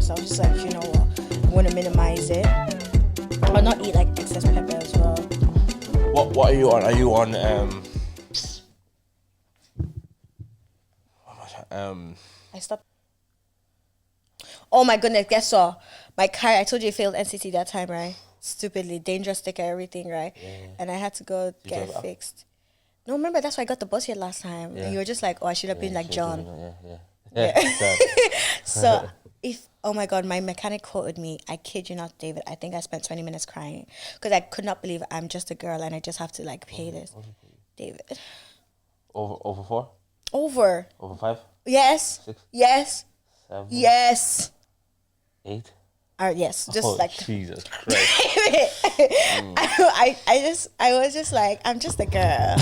So I was just like, you know what, I'm going to minimize it. Or not eat like excess pepper as well. What are you on? Are you on I stopped. Oh my goodness, guess what? My car, I told you it failed NCT that time, right? Stupidly, dangerous sticker, everything, right? Yeah. And I had to go get it fixed. No, remember, that's why I got the bus here last time. Yeah. And you were just like, oh, I should have been like John. Yeah. So, oh my God, my mechanic quoted me, I kid you not, David, I think I spent 20 minutes crying. Because I could not believe I'm just a girl and I just have to like pay this. David. Over 4? Over 5? Yes. 6? Yes. 7? Yes. 8? Yes, just like Jesus Christ. I was just like, I'm just a girl.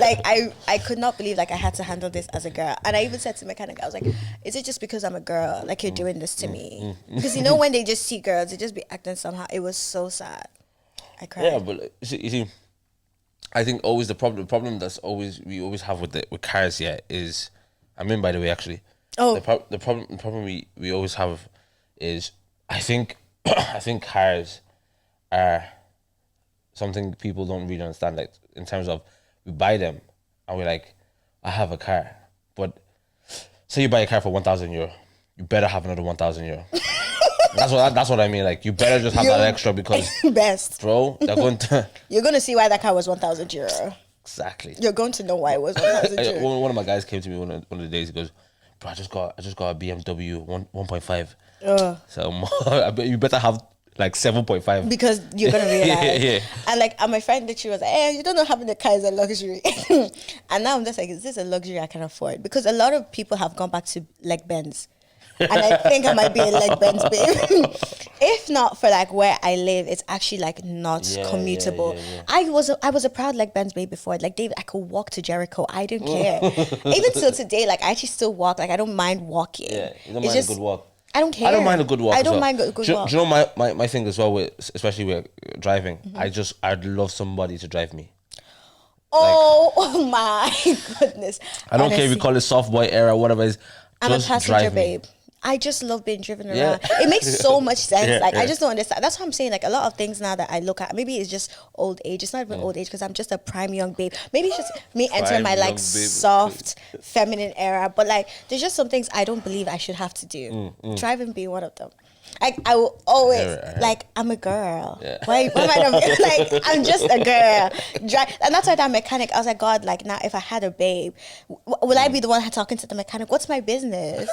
Like I could not believe like I had to handle this as a girl. And I even said to the mechanic, I was like, is it just because I'm a girl? Like you're doing this to me? Because you know when they just see girls, they just be acting somehow. It was so sad. I cried. Yeah, but you see, I think always the problem that's we always have with cars, yeah, is, I mean, by the way, actually, the problem we always have is, I think cars are something people don't really understand, like in terms of we buy them and we're like, I have a car, but say you buy a car for €1,000, you better have another €1,000. That's what I mean. Like you better just have that extra because best, bro, they're going to. You're going to see why that car was €1,000. Exactly. You're going to know why it was €1,000. One of my guys came to me one of the days. He goes, bro, I just got a BMW 1.5. So you better have like 7.5 because you're gonna realize. yeah. And like, and my friend literally was like, "Hey, you don't know having a car is a luxury." And now I'm just like, is this a luxury I can afford? Because a lot of people have gone back to leg bends. And I think I might be a leg bends babe. If not for like where I live, it's actually like not commutable. Yeah. I was a proud leg bends babe before. Like David, I could walk to Jericho. I didn't care. Even till today, like I actually still walk. Like I don't mind walking. Yeah, you don't mind a good walk. I don't care. I don't mind a good walk. I don't mind a good walk. Do you know my thing as well with, especially with driving? I'd love somebody to drive me. Oh my goodness! I don't care if you call it soft boy era, whatever it is. I'm a passenger babe. I just love being driven around. It makes so much sense. I just don't understand. That's what I'm saying. Like a lot of things now that I look at, maybe it's just old age. It's not even old age because I'm just a prime young babe. Maybe it's just me entering my like soft feminine era. But like, there's just some things I don't believe I should have to do. Driving being one of them. Like I will always like I'm a girl. Yeah. Why am I not like I'm just a girl? And that's why that mechanic. I was like, God, like now if I had a babe, will I be the one talking to the mechanic? What's my business?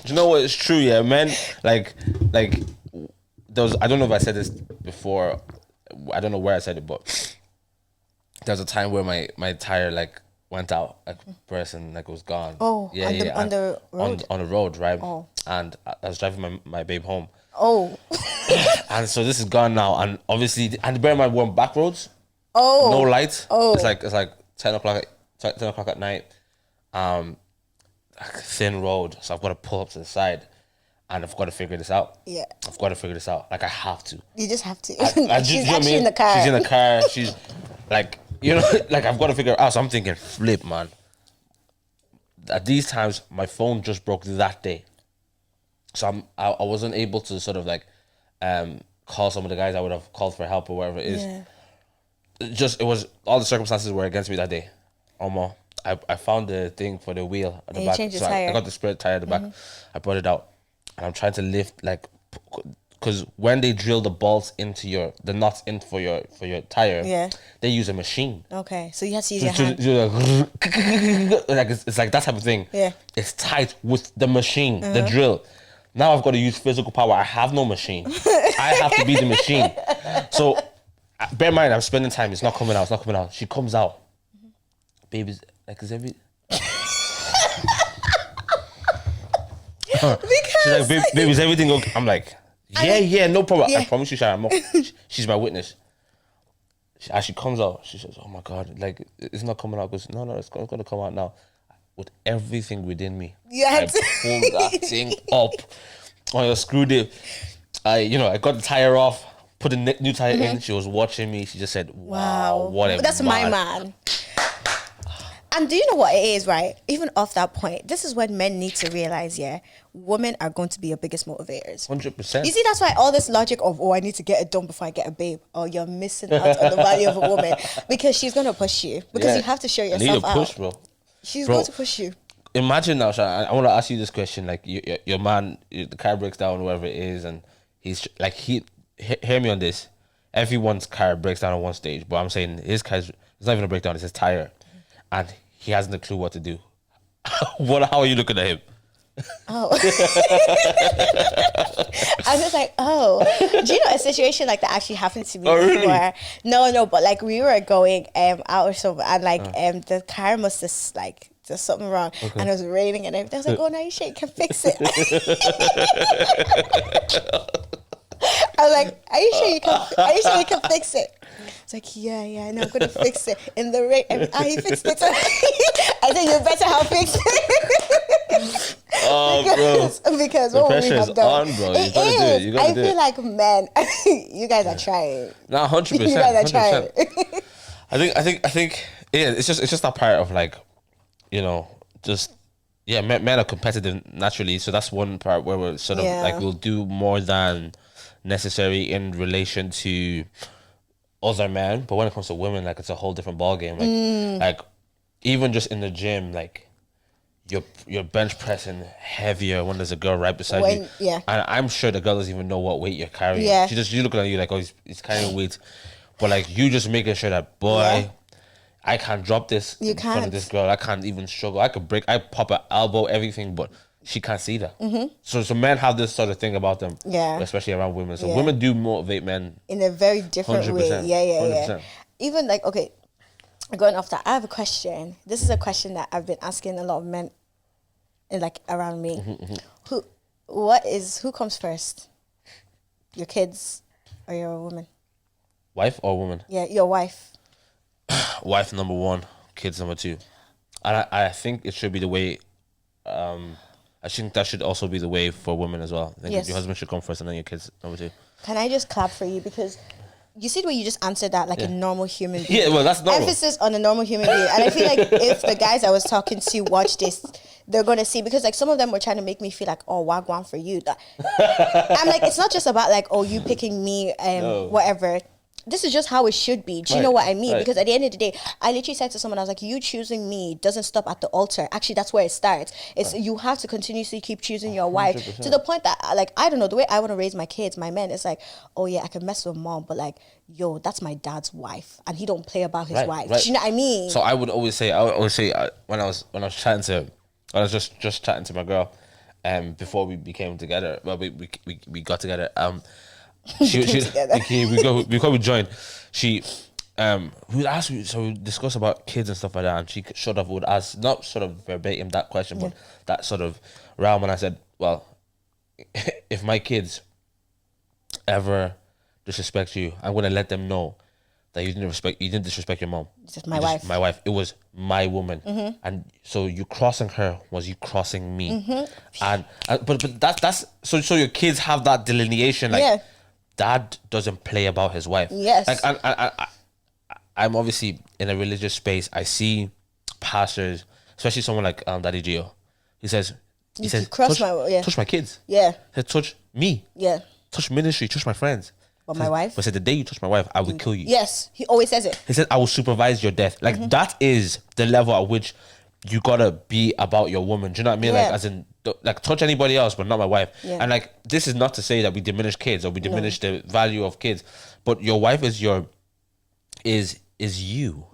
Do you know what? It's true, yeah, man. Like there was. I don't know if I said this before. I don't know where I said it, but there was a time where my tire like went out, like person like was gone. Oh, yeah, on the road. On the road, right? Oh. And I was driving my babe home. Oh. And so this is gone now, and obviously, and bear in mind we're on back roads. Oh. No light. Oh. It's like 10 o'clock at night. Thin road, so I've got to pull up to the side, and I've got to figure this out. Yeah. I've got to figure this out. Like I have to. You just have to. She's actually in the car. She's in the car. She's like, you know, like I've got to figure it out. So I'm thinking, flip, man. At these times, my phone just broke that day, so I wasn't able to sort of like call some of the guys I would have called for help or whatever it is. Yeah. It was all the circumstances were against me that day. Almost. I found the thing for the wheel at the back. Changed the tire. I got the spare tire at the back. I brought it out, and I'm trying to lift like, because when they drill the bolts into the nuts in for your tire, they use a machine. Okay, so you have to use your hand. Like it's like that type of thing. Yeah, it's tight with the machine, the drill. Now I've got to use physical power. I have no machine. I have to be the machine. So bear in mind, I'm spending time. It's not coming out. It's not coming out. She comes out. Baby's like, is every... She's like, babe, is everything okay? I'm like, yeah, no problem. Yeah. I promise you, Sharon, she's my witness. As she comes out, she says, oh my God, like, it's not coming out. Goes, no, it's going to come out now. With everything within me, I pulled that thing up on a screw dip. I got the tire off, put the new tire in. She was watching me. She just said, wow, what a That's my man. And do you know what it is, right? Even off that point, this is when men need to realize, women are going to be your biggest motivators. 100%. You see, that's why all this logic of, I need to get it done before I get a babe. Oh, you're missing out on the value of a woman. Because she's going to push you. Because you have to show yourself out. Push, bro. She's going to push you. Imagine now, Sharon, I want to ask you this question. Like, your man, the car breaks down, whatever it is, and he's like, hear me on this. Everyone's car breaks down at one stage, but I'm saying his car, it's not even a breakdown, it's his tire. And he hasn't a clue what to do. How are you looking at him? Oh. I was just like, do you know a situation like that actually happened to me before? Really? No, but like we were going out or something, and like the car must have like there's something wrong, and it was raining and everything. I was like, oh no, you sure you can fix it? I was like, are you sure you can fix it? It's like, yeah, no, I'm gonna fix it in the rain. He fixed it. I think you better have fixed it. Because the what pressure we have is done, on, bro. You gotta do it. You gotta do it. I feel like, man, you guys are trying. Nah, 100%. You guys are trying. I think, yeah, it's just that part of like, men are competitive naturally, so that's one part where we're sort of like we'll do more than necessary in relation to other men, but when it comes to women, like it's a whole different ballgame. Like even just in the gym, like you're bench pressing heavier when there's a girl right beside you. Yeah. And I'm sure the girl doesn't even know what weight you're carrying. Yeah. She's looking at you like, oh, he's carrying weight. But like you just making sure that, boy, I can't drop this in front of this girl. I can't even struggle. I pop an elbow, everything, but she can't see that. So men have this sort of thing about them. Yeah. Especially around women. So women do motivate men. In a very different 100%, way. Yeah. 100%. Even like, okay, going off that, I have a question. This is a question that I've been asking a lot of men around me. Who comes first? Your kids or your woman? Wife or woman? Yeah, your wife. Wife number one, kids number two. And I think it should be the way, I think that should also be the way for women as well. I think your husband should come first and then your kids number two. Can I just clap for you? Because you see the way you just answered that like a normal human being. Yeah, well, that's normal. Emphasis on a normal human being. And I feel like if the guys I was talking to watch this, they're going to see, because like some of them were trying to make me feel like, oh, wagwan for you. I'm like, it's not just about like, oh, you picking me, whatever. This is just how it should be. Do you know what I mean? Right. Because at the end of the day, I literally said to someone, I was like, you choosing me doesn't stop at the altar. Actually, that's where it starts. It's you have to continuously keep choosing your wife 100%. To the point that, like, I don't know, the way I want to raise my kids, my men, it's like, oh yeah, I can mess with mom, but like, yo, that's my dad's wife, and he don't play about his wife. Right. Do you know what I mean? So I would always say, when I was chatting to, I was just chatting to my girl, before we became together. Well, we got together. Before we joined, she we would ask, so we discuss about kids and stuff like that, and she sort of would ask, not sort of verbatim that question, but that sort of realm. And I said, well, if my kids ever disrespect you, I'm gonna let them know that you didn't disrespect your mom. It's my wife. My wife. It was my woman, and so you crossing her was you crossing me, and but that's so your kids have that delineation, like. Dad doesn't play about his wife. Yes. Like, I'm obviously in a religious space. I see pastors, especially someone like Daddy Gio. He says, touch my kids. Yeah. He said, touch me. Yeah. Touch ministry. Touch my friends. But my wife. But said, the day you touch my wife, I will kill you. Yes. He always says it. He said, I will supervise your death. Like that is the level at which you gotta be about your woman. Do you know what I mean? Like, as in, like, touch anybody else, but not my wife. And like, this is not to say that we diminish kids or we diminish the value of kids, but your wife is you.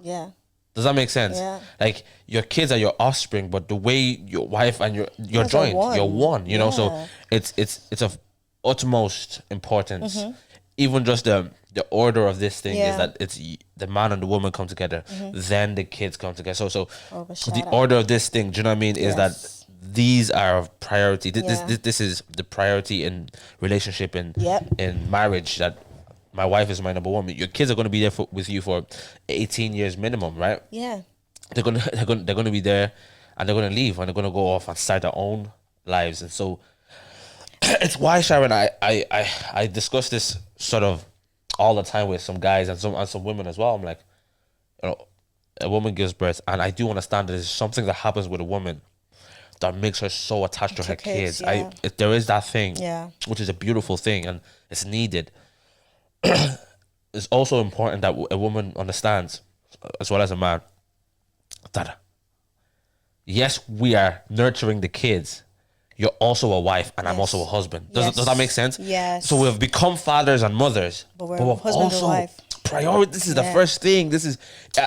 Yeah. Does that make sense? Yeah. Like, your kids are your offspring, but the way your wife and you're joined, you're one. You know, so it's of utmost importance. Even just the order of this thing is that it's the man and the woman come together, then the kids come together. So the order of this thing, do you know what I mean, is that these are of priority. This is the priority in relationship and in marriage, that my wife is my number one. Your kids are going to be there with you for 18 years minimum, right? Yeah. They're gonna be there, and they're gonna leave, and they're gonna go off and start their own lives. And so it's why, Sharon, I discuss this sort of all the time with some guys and some women as well. I'm like, a woman gives birth, and I do understand that there's something that happens with a woman that makes her so attached to her kids. Yeah. There is that thing, Yeah. which is a beautiful thing, and it's needed. It's also important that a woman understands, as well as a man, that yes, we are nurturing the kids. You're also a wife, and I'm also a husband. Does that make sense? Yes. So we've become fathers and mothers, but we're husband and wife. Priority. This is the first thing. This is,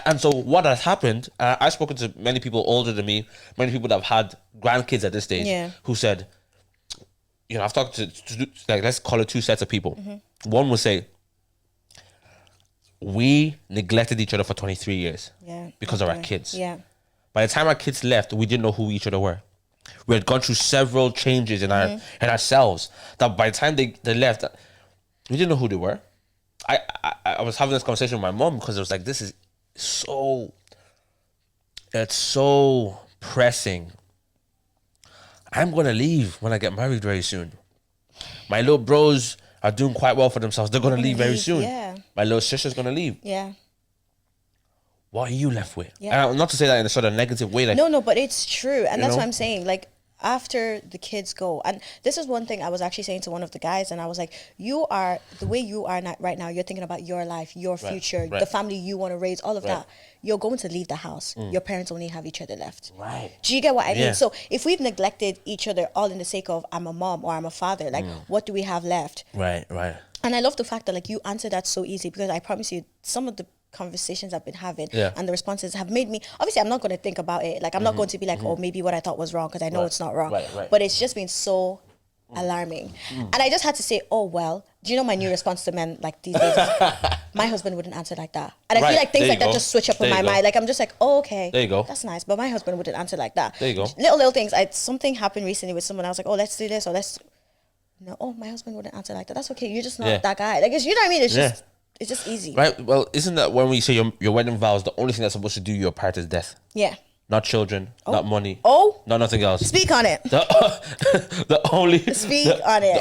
and so what has happened? I've spoken to many people older than me, many people that have had grandkids at this stage, who said, I've talked to like, let's call it two sets of people. One would say, we neglected each other for 23 years because of our kids. Yeah. By the time our kids left, we didn't know who each other were. We had gone through several changes in our in ourselves that by the time they left, we didn't know who they were. I was having this conversation with my mom because it was like, this is it's so pressing. I'm going to leave when I get married very soon. My little bros are doing quite well for themselves. They're going to leave very soon. Yeah. My little sister's going to leave. Yeah. What are you left with? Yeah. And not to say that in a sort of negative way. Like, no, but it's true. And that's what I'm saying. Like, after the kids go, and this is one thing I was actually saying to one of the guys, and I was like, the way you are right now, you're thinking about your life, your future, the family you want to raise, all of that. You're going to leave the house. Your parents only have each other left. Right. Do you get what I mean? So if we've neglected each other all in the sake of I'm a mom or I'm a father, like what do we have left? Right. And I love the fact that like you answer that so easy, because I promise you some of the conversations I've been having and the responses have made me, obviously I'm not going to think about it, like I'm not going to be like, oh, maybe what I thought was wrong, because I know it's not wrong, but it's just been so alarming. And I just had to say, oh well, do you know my new response to men like these days is, my husband wouldn't answer like that. And I feel like things like that just switch up in my mind. Like I'm just like, oh, okay, there you go, that's nice, but my husband wouldn't answer like that. There you go. Little things. Something happened recently with someone. I was like, oh, let's do this, or let's my husband wouldn't answer like that. That's okay, you're just not that guy. Like, it's, you know what I mean? It's just easy. Right. Well, isn't that when we say your wedding vows, the only thing that's supposed to do your part is death? Yeah. Not children, not money. Oh. Not nothing else. Speak on it. The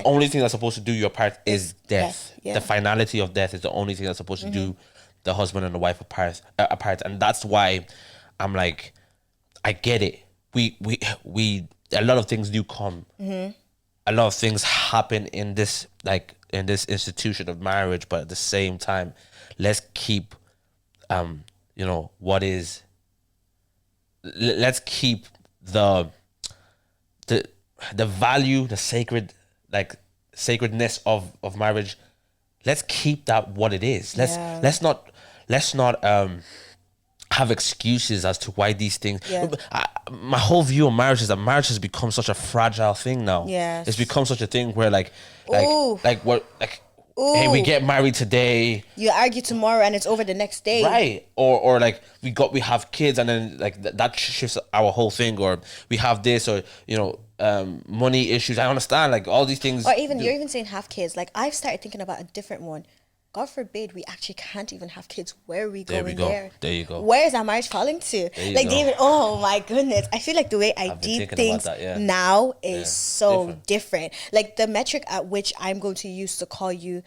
only thing that's supposed to do your part is death. Yeah. The finality of death is the only thing that's supposed to do the husband and the wife apart. And that's why I'm like, I get it. We a lot of things do come. A lot of things happen in this institution of marriage, but at the same time, let's keep let's keep the value, the sacredness of marriage. Let's keep that what it is. Let's not have excuses as to why these things. My whole view of marriage is that marriage has become such a fragile thing now. It's become such a thing where hey, we get married today, you argue tomorrow, and it's over the next day, right? Or like we have kids, and then like that shifts our whole thing, or we have this, or money issues. I understand, like all these things. Or even you're even saying have kids. Like I've started thinking about a different one. God forbid we actually can't even have kids. Where are we going there? There you go. Where is our marriage falling to? Like David, oh my goodness. I feel like the way I do things now is so different. Like the metric at which I'm going to use to call you,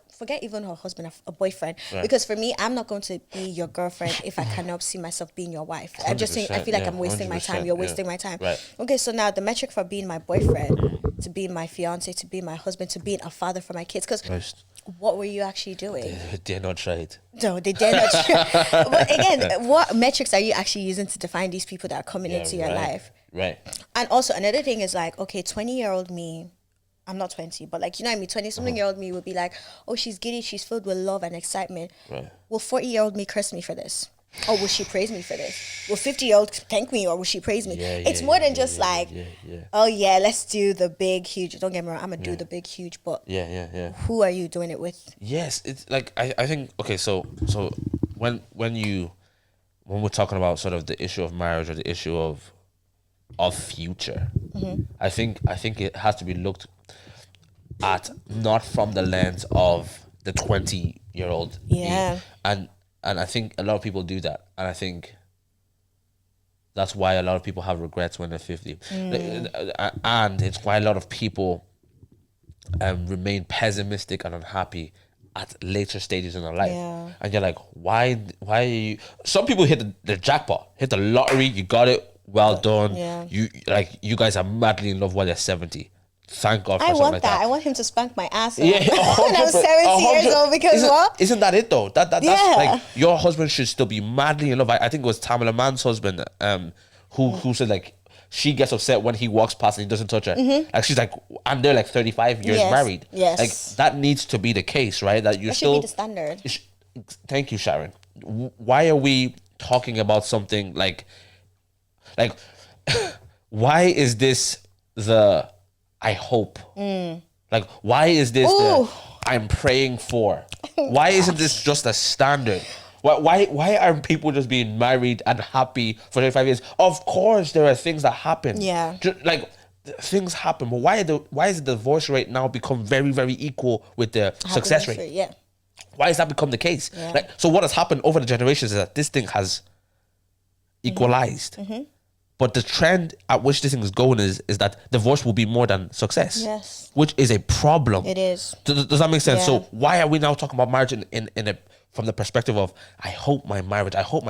forget even her husband, a boyfriend. Because for me, I'm not going to be your girlfriend if I cannot see myself being your wife. I'm just saying, I feel like I'm wasting my time. You're wasting my time. Okay, so now the metric for being my boyfriend, to being my fiance, to being my husband, to being a father for my kids. Because what were you actually doing? They dare not try it. No, they dare not try. But again, what metrics are you actually using to define these people that are coming into your life? Right. And also another thing is like, okay, 20-year-old me, I'm not 20, but like, you know what I mean? 20-something-year-old me would be like, oh, she's giddy, she's filled with love and excitement. Right. Will 40-year-old me curse me for this? Or will she praise me for this? Will 50-year-old thank me, or will she praise me? It's more than just oh yeah, let's do the big, huge. Don't get me wrong, I'm gonna do the big, huge, but who are you doing it with? Yes, it's like I think, okay, so when we're talking about sort of the issue of marriage or the issue of future, I think it has to be looked at not from the lens of the 20-year-old me. And I think a lot of people do that. And I think that's why a lot of people have regrets when they're 50. And it's why a lot of people remain pessimistic and unhappy at later stages in their life. Yeah. And you're like, why are you? Some people hit the jackpot, hit the lottery, you got it, well done. Yeah. You guys are madly in love while you're 70. Thank God for I something want like that. that. I want him to spank my ass Yeah, when I'm 70 years old, because isn't that it though? That's Yeah. like, your husband should still be madly in love. I think it was Tamala Mann's husband, who said like, she gets upset when he walks past and he doesn't touch her. Like, she's like, and they're like 35 years married. Yes. Like, that needs to be the case, right? That That should be the standard. Thank you, Sharon. Why are we talking about something like why is this the I hope? Like, why is this the I'm praying for? Why isn't this just a standard? Why aren't people just being married and happy for 35 years? Of course, there are things that happen. Yeah. Like, things happen, but why is the divorce rate now become very, very equal with the success rate? Yeah. Why has that become the case? Yeah. Like, so what has happened over the generations is that this thing has equalized. But the trend at which this thing is going is that divorce will be more than success. Yes. Which is a problem. It is. Does that make sense? Yeah. So why are we now talking about marriage in a from the perspective of, I hope my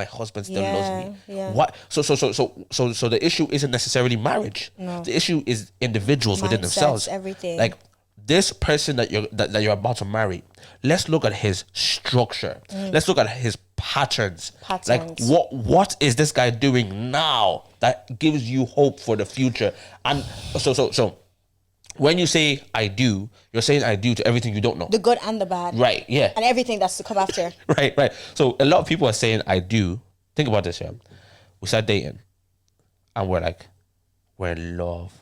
husband still loves me? Yeah. What? So the issue isn't necessarily marriage. No. The issue is individuals within Mindsets, themselves. everything. Like, this person that you're about to marry, let's look at his structure. Let's look at his patterns. Like, what is this guy doing now that gives you hope for the future? And so when you say I do, you're saying I do to everything you don't know. The good and the bad. Right, yeah. And everything that's to come after. Right. So a lot of people are saying I do. Think about this, yeah. We start dating and we're in love.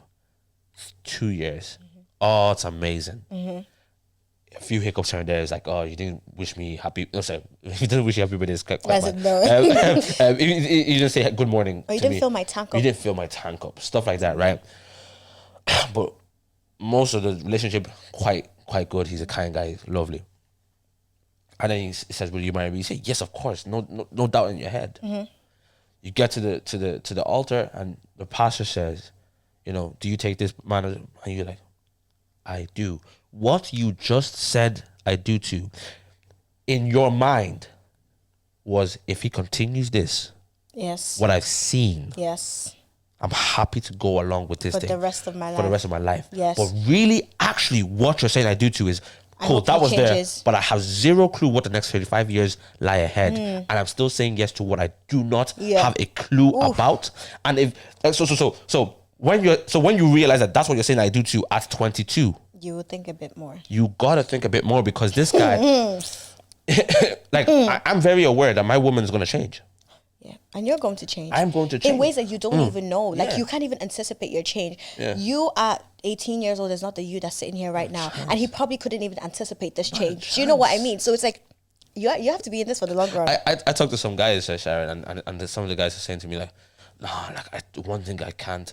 It's 2 years. Oh, it's amazing. A few hiccups here and there. It's like, oh, you didn't wish me happy. No, sorry, you didn't wish you happy birthday. It's quite bad. You didn't say good morning. Oh, you didn't fill my tank up. You didn't fill my tank up. Stuff like that, right? But most of the relationship quite good. He's a kind guy, lovely. And then he says, "Will you marry me?" You say, "Yes, of course." No doubt in your head. You get to the altar, and the pastor says, "Do you take this man?" And you're like, "I do." What you just said I do to, in your mind, was, if he continues this, yes, what I've seen, yes, I'm happy to go along with this for thing the rest of my life. For the rest of my life. Yes. But really, actually, what you're saying I do to is, cool, that was changes. there, but I have zero clue what the next 35 years lie ahead. And I'm still saying yes to what I do not have a clue about. And if so when you realize that that's what you're saying I do to at 22, you would think a bit more. You gotta think a bit more, because this guy, I'm very aware that my woman is gonna change. Yeah, and you're going to change. I'm going to change in ways that you don't even know. Like, you can't even anticipate your change. Yeah. You at 18 years old is not the you that's sitting here right now, and he probably couldn't even anticipate this change. Do you know what I mean? So it's like, you have to be in this for the long run. I talked to some guys, Sharon, and some of the guys are saying to me like, "No, one thing I can't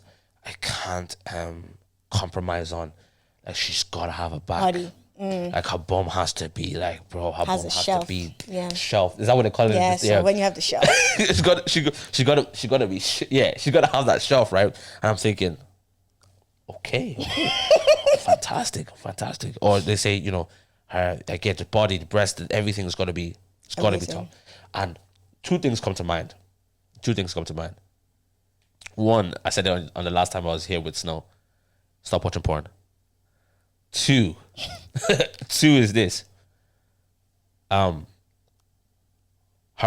compromise on. Like, she's gotta have a back. Body. Like, her bum has to be like, bro. Her bum has to be shelf. Is that what they call it? Yeah. So when you have the shelf, she gotta be. She's gotta have that shelf, right? And I'm thinking, okay, fantastic. Or they say, her, I get the body, the breast, everything is gotta be. It's gotta be top. And two things come to mind. One, I said it on the last time I was here with Snow. Stop watching porn. Two is this. Her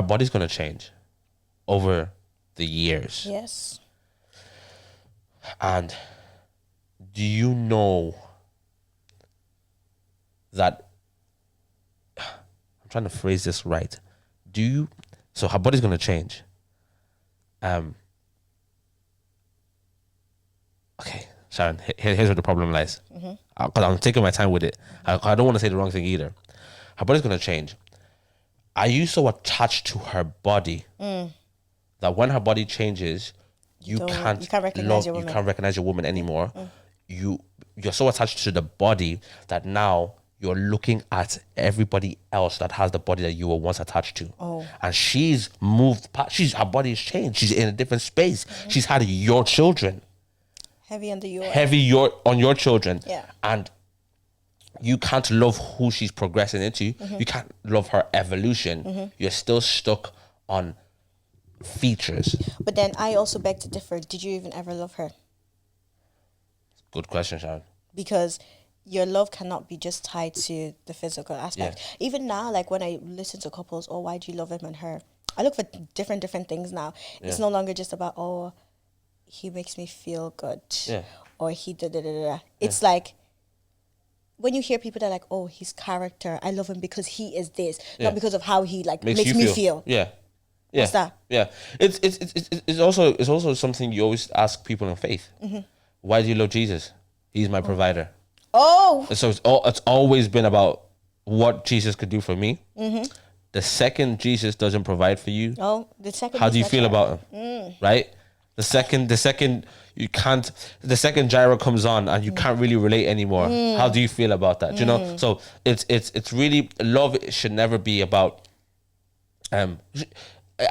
body's gonna change over the years. yes, And do you know that, I'm trying to phrase this right. So her body's gonna change. Okay, Sharon, here's where the problem lies. Because I'm taking my time with it. I don't want to say the wrong thing either. Her body's going to change. Are you so attached to her body that when her body changes, you can't recognize your woman anymore? You're so attached to the body that now you're looking at everybody else that has the body that you were once attached to. And she's moved past, her body's changed. She's in a different space. She's had your children. heavy on your children. Yeah. And you can't love who she's progressing into. You can't love her evolution. You're still stuck on features. But then I also beg to differ. Did you even ever love her? Good question, Sharon. Because your love cannot be just tied to the physical aspect. Yeah. Even now, like when I listen to couples, oh, why do you love him and her? I look for different things now. Yeah. It's no longer just about, oh, he makes me feel good. Yeah. Or he da-da-da-da. It's like, when you hear people that are like, oh, his character, I love him because he is this, not because of how he like makes me feel. Yeah. What's that? Yeah. It's also something you always ask people in faith. Why do you love Jesus? He's my provider. Oh. And so it's always been about what Jesus could do for me. The second Jesus doesn't provide for you, how do you feel about him? Right? The second you can't, the second gyro comes on and you can't really relate anymore. How do you feel about that? Do you know? So it's really, love should never be about, I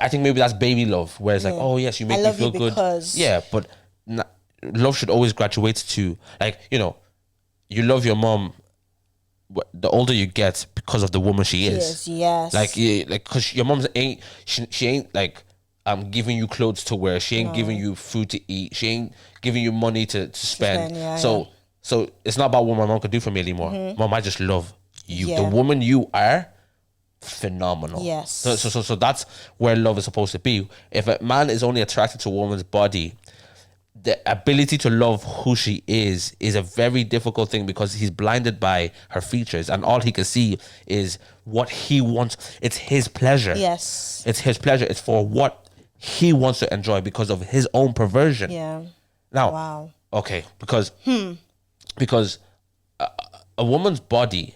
think maybe that's baby love, where it's like, oh yes, you make me feel good. Yeah, but love should always graduate to, like, you know, you love your mom the older you get because of the woman she is. Yes. Like, yeah, like, cause your mom's she ain't like giving you clothes to wear. She ain't giving you food to eat. She ain't giving you money to spend. So it's not about what my mom could do for me anymore. Mom, I just love you. Yeah. The woman you are, phenomenal. Yes. So that's where love is supposed to be. If a man is only attracted to a woman's body, the ability to love who she is a very difficult thing, because he's blinded by her features and all he can see is what he wants. It's his pleasure. Yes. It's his pleasure. It's for what he wants to enjoy because of his own perversion. Yeah. Now, wow. Okay, because a woman's body,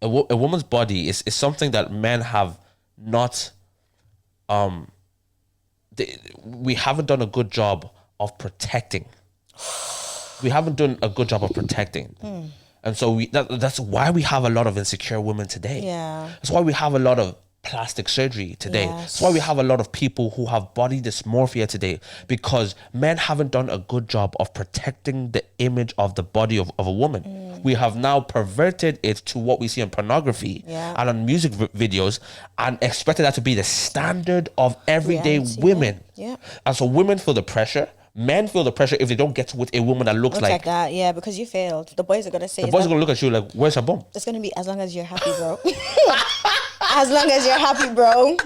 a woman's body is something that men have not, we haven't done a good job of protecting. We haven't done a good job of protecting. And so that's why we have a lot of insecure women today. Yeah. That's why we have a lot of plastic surgery today. Yes. That's why we have a lot of people who have body dysmorphia today, because men haven't done a good job of protecting the image of the body of a woman. We have now perverted it to what we see in pornography and on music videos, and expected that to be the standard of everyday women. Yeah. And so women feel the pressure. Men feel the pressure if they don't get with a woman that looks like that. Yeah, because you failed. The boys are gonna say, the boys are gonna look at you like, where's her bum? It's gonna be, as long as you're happy, bro. As long as you're happy, bro.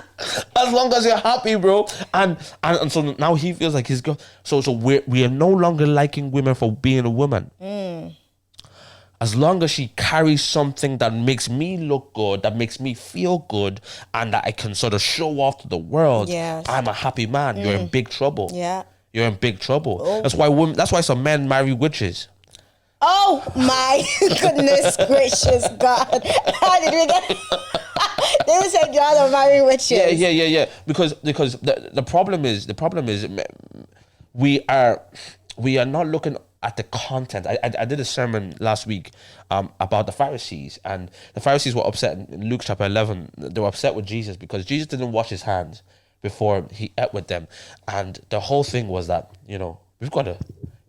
As long as you're happy, bro. And so now he feels like he's go. So we are no longer liking women for being a woman. As long as she carries something that makes me look good, that makes me feel good, and that I can sort of show off to the world, I'm a happy man. You're in big trouble. Yeah. You're in big trouble. Oh. That's why some men marry witches. Oh my goodness gracious God. How did we get they said y'all are marrying witches? Yeah. Because the problem is we are not looking at the content. I did a sermon last week about the Pharisees, and the Pharisees were upset in Luke chapter 11. They were upset with Jesus because Jesus didn't wash his hands before he ate with them. And the whole thing was that, you know, it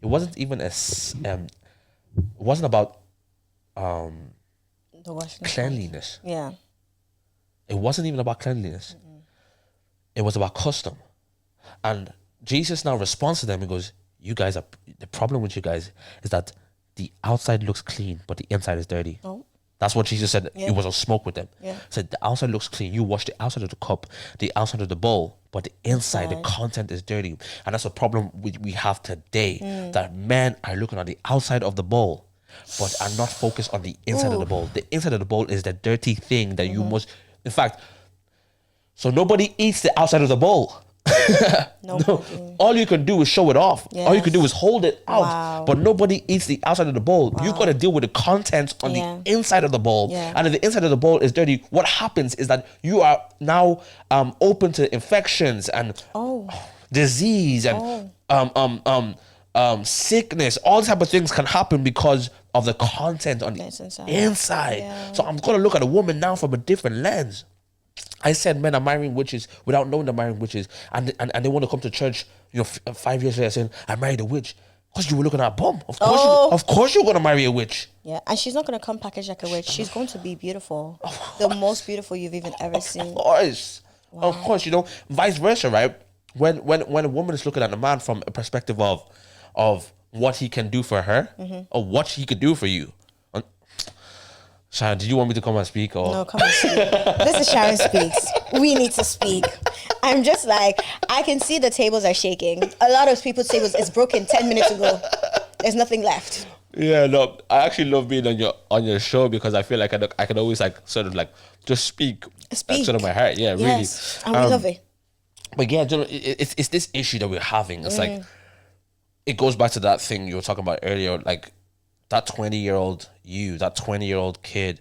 wasn't even it wasn't about the washing cleanliness. Yeah. It wasn't even about cleanliness. It was about custom. And Jesus now responds to them and goes, you guys are, the problem with you guys is that the outside looks clean, but the inside is dirty. Oh. That's what Jesus said. It was a smoke with them. Yeah. Said the outside looks clean. You wash the outside of the cup, the outside of the bowl, but the inside, the content is dirty. And that's a problem we have today. That men are looking at the outside of the bowl, but are not focused on the inside of the bowl. The inside of the bowl is the dirty thing that you must. In fact, so nobody eats the outside of the bowl. No, all you can do is show it off. Yes. All you can do is hold it out. But nobody eats the outside of the bowl. You got to deal with the contents on the inside of the bowl. And if the inside of the bowl is dirty, what happens is that you are now open to infections and disease and sickness. All type of things can happen because of the content on the inside. Yeah. So I'm going to look at a woman now from a different lens. I said men are marrying witches without knowing they're marrying witches, and they want to come to church, 5 years later saying, I married a witch. Because you were looking at a bum. Of course you're gonna marry a witch. Yeah, and she's not gonna come packaged like a witch. She's going to be beautiful, the most beautiful you've even ever seen. Of course, you know, vice versa, right? When a woman is looking at a man from a perspective of what he can do for her or what he could do for you. Sharon, do you want me to come and speak? Or? No, come and speak. This is Sharon Speaks. We need to speak. I'm just like, I can see the tables are shaking. A lot of people's tables is broken 10 minutes ago. There's nothing left. Yeah, no, I actually love being on your show because I feel like I can always like sort of like just speak sort of my heart. Yeah, yes. really. And we love it. But yeah, you know, it's this issue that we're having. It's like, it goes back to that thing you were talking about earlier, like that 20-year-old you, that 20-year-old kid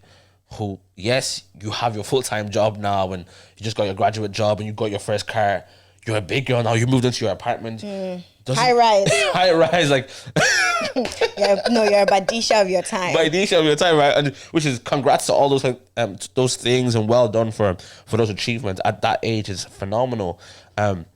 who, yes, you have your full-time job now and you just got your graduate job and you got your first car. You're a big girl now. You moved into your apartment. High rise. High rise, like... you're a badisha of your time. Badisha of your time, right? And which is congrats to all those things and well done for those achievements. At that age is phenomenal. But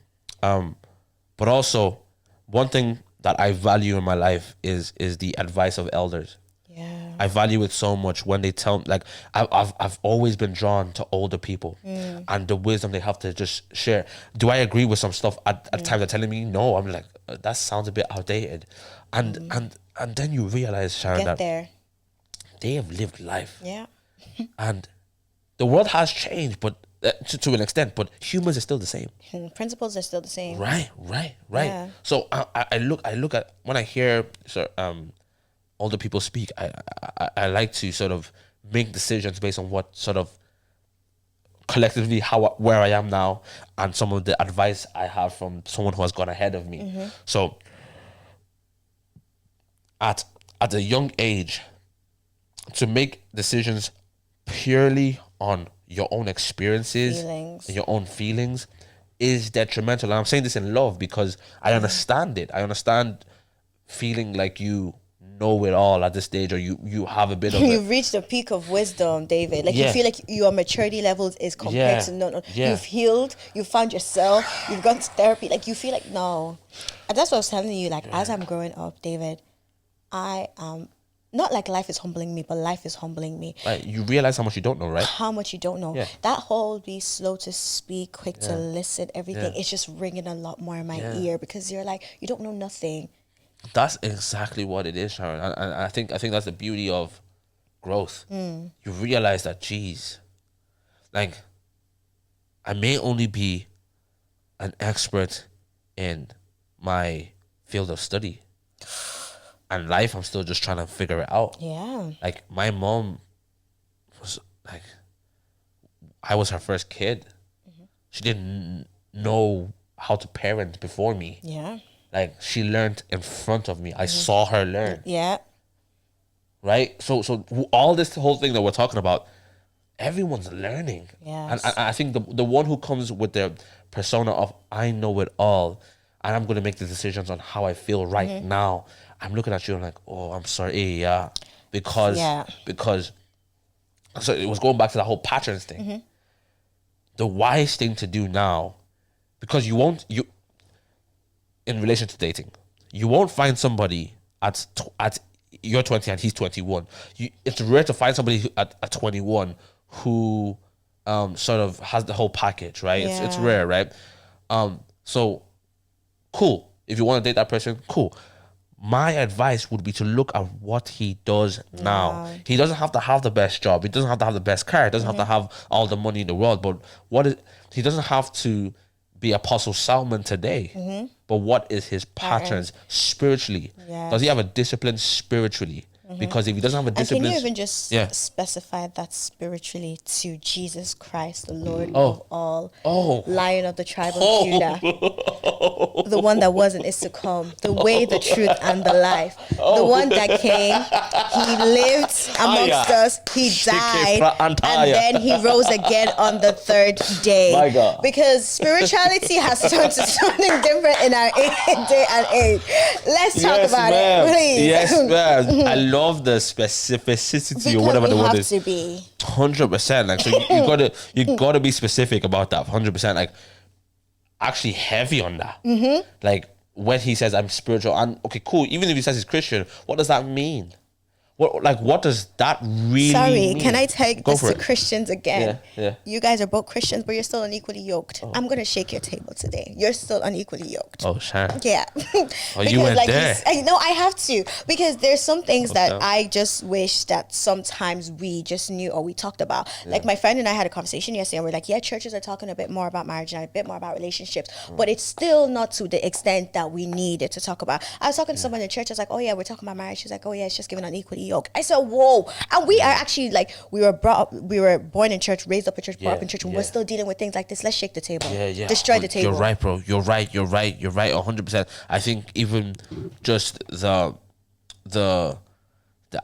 also, one thing that I value in my life is the advice of elders. Yeah, I value it so much when they tell, like, I've always been drawn to older people and the wisdom they have to just share. Do I agree with some stuff at times they're telling me? No, I'm like, that sounds a bit outdated. And then you realize, Sharon, that they have lived life. Yeah. And the world has changed, but to an extent, but humans are still the same. Principles are still the same. Right. Yeah. So I look at, when I hear older people speak, I like to sort of make decisions based on what sort of collectively where I am now and some of the advice I have from someone who has gone ahead of me. So at a young age, to make decisions purely on your own experiences and your own feelings is detrimental. And I'm saying this in love because I understand it. I understand feeling like you know it all at this stage, or you have a bit of you've reached the peak of wisdom, David. Like you feel like your maturity levels is compared to no. You've healed, you've found yourself, you've gone to therapy. Like you feel like no. And that's what I was telling you, like as I'm growing up, David, I am not like life is humbling me, but life is humbling me. Right, you realize how much you don't know, right? How much you don't know. Yeah. That whole be slow to speak, quick to listen, everything, it's just ringing a lot more in my ear because you're like, you don't know nothing. That's exactly what it is, Sharon. And I think that's the beauty of growth. You realize that, geez, like, I may only be an expert in my field of study. And life, I'm still just trying to figure it out. Yeah. Like, my mom was, like, I was her first kid. She didn't know how to parent before me. Yeah. Like, she learned in front of me. I saw her learn. Yeah. Right? So all this whole thing that we're talking about, everyone's learning. Yes. And I think the one who comes with the persona of, I know it all, and I'm going to make the decisions on how I feel right now, I'm looking at you and like, oh, I'm sorry. Because so it was going back to that whole patterns thing. The wise thing to do now, because in relation to dating, you won't find somebody at you're 20 and he's 21. It's rare to find somebody at 21 who sort of has the whole package, right? Yeah. It's rare, right? So cool. If you want to date that person, cool. My advice would be to look at what he does now. He doesn't have to have the best job. He doesn't have to have the best car. He doesn't have to have all the money in the world. But he doesn't have to be Apostle Salmon today. But what is his patterns spiritually? Yes. Does he have a discipline spiritually? Because if he doesn't have a discipline... And can you even just specify that spiritually to Jesus Christ, the Lord of all, Lion of the tribe of Judah, the one that was and is to come, the way, the truth, and the life, the one that came, he lived amongst us, he died, and then he rose again on the third day. My God. Because spirituality has turned to something different in our day and age. Let's talk about it, please. Yes, ma'am. I love the specificity or whatever the word is. To be 100%. Like, so you gotta be specific about that. 100%. Like, actually heavy on that. Like, when he says I'm spiritual, and okay, cool. Even if he says he's Christian, what does that mean? What does that really mean? Can I take this to Christians again? Yeah. You guys are both Christians, but you're still unequally yoked. I'm going to shake your table today. You're still unequally yoked. Oh, Sharon. Yeah. Oh, you went there. No, I have to. Because there's some things that I just wish that sometimes we just knew or we talked about. Yeah. Like my friend and I had a conversation yesterday and we're like, yeah, churches are talking a bit more about marriage and a bit more about relationships, but it's still not to the extent that we needed to talk about. I was talking to someone in church. I was like, oh yeah, we're talking about marriage. She's like, oh yeah, it's just given unequally yoked. I said, whoa. And we are actually like, we were born in church, raised up in church, brought up in church, and we're still dealing with things like this. Let's shake the table. Yeah. Destroy the table. You're right, bro. You're right 100%. I think even just the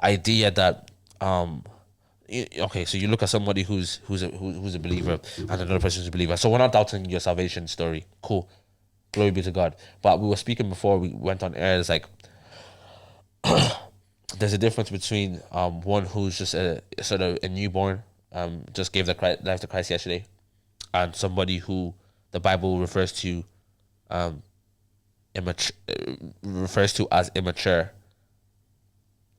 idea that okay, so you look at somebody who's a believer and another person who's a believer. So we're not doubting your salvation story. Cool. Glory be to God. But we were speaking before we went on air. It's like there's a difference between one who's just a sort of a newborn, just gave their life to Christ yesterday, and somebody who the Bible refers to as immature.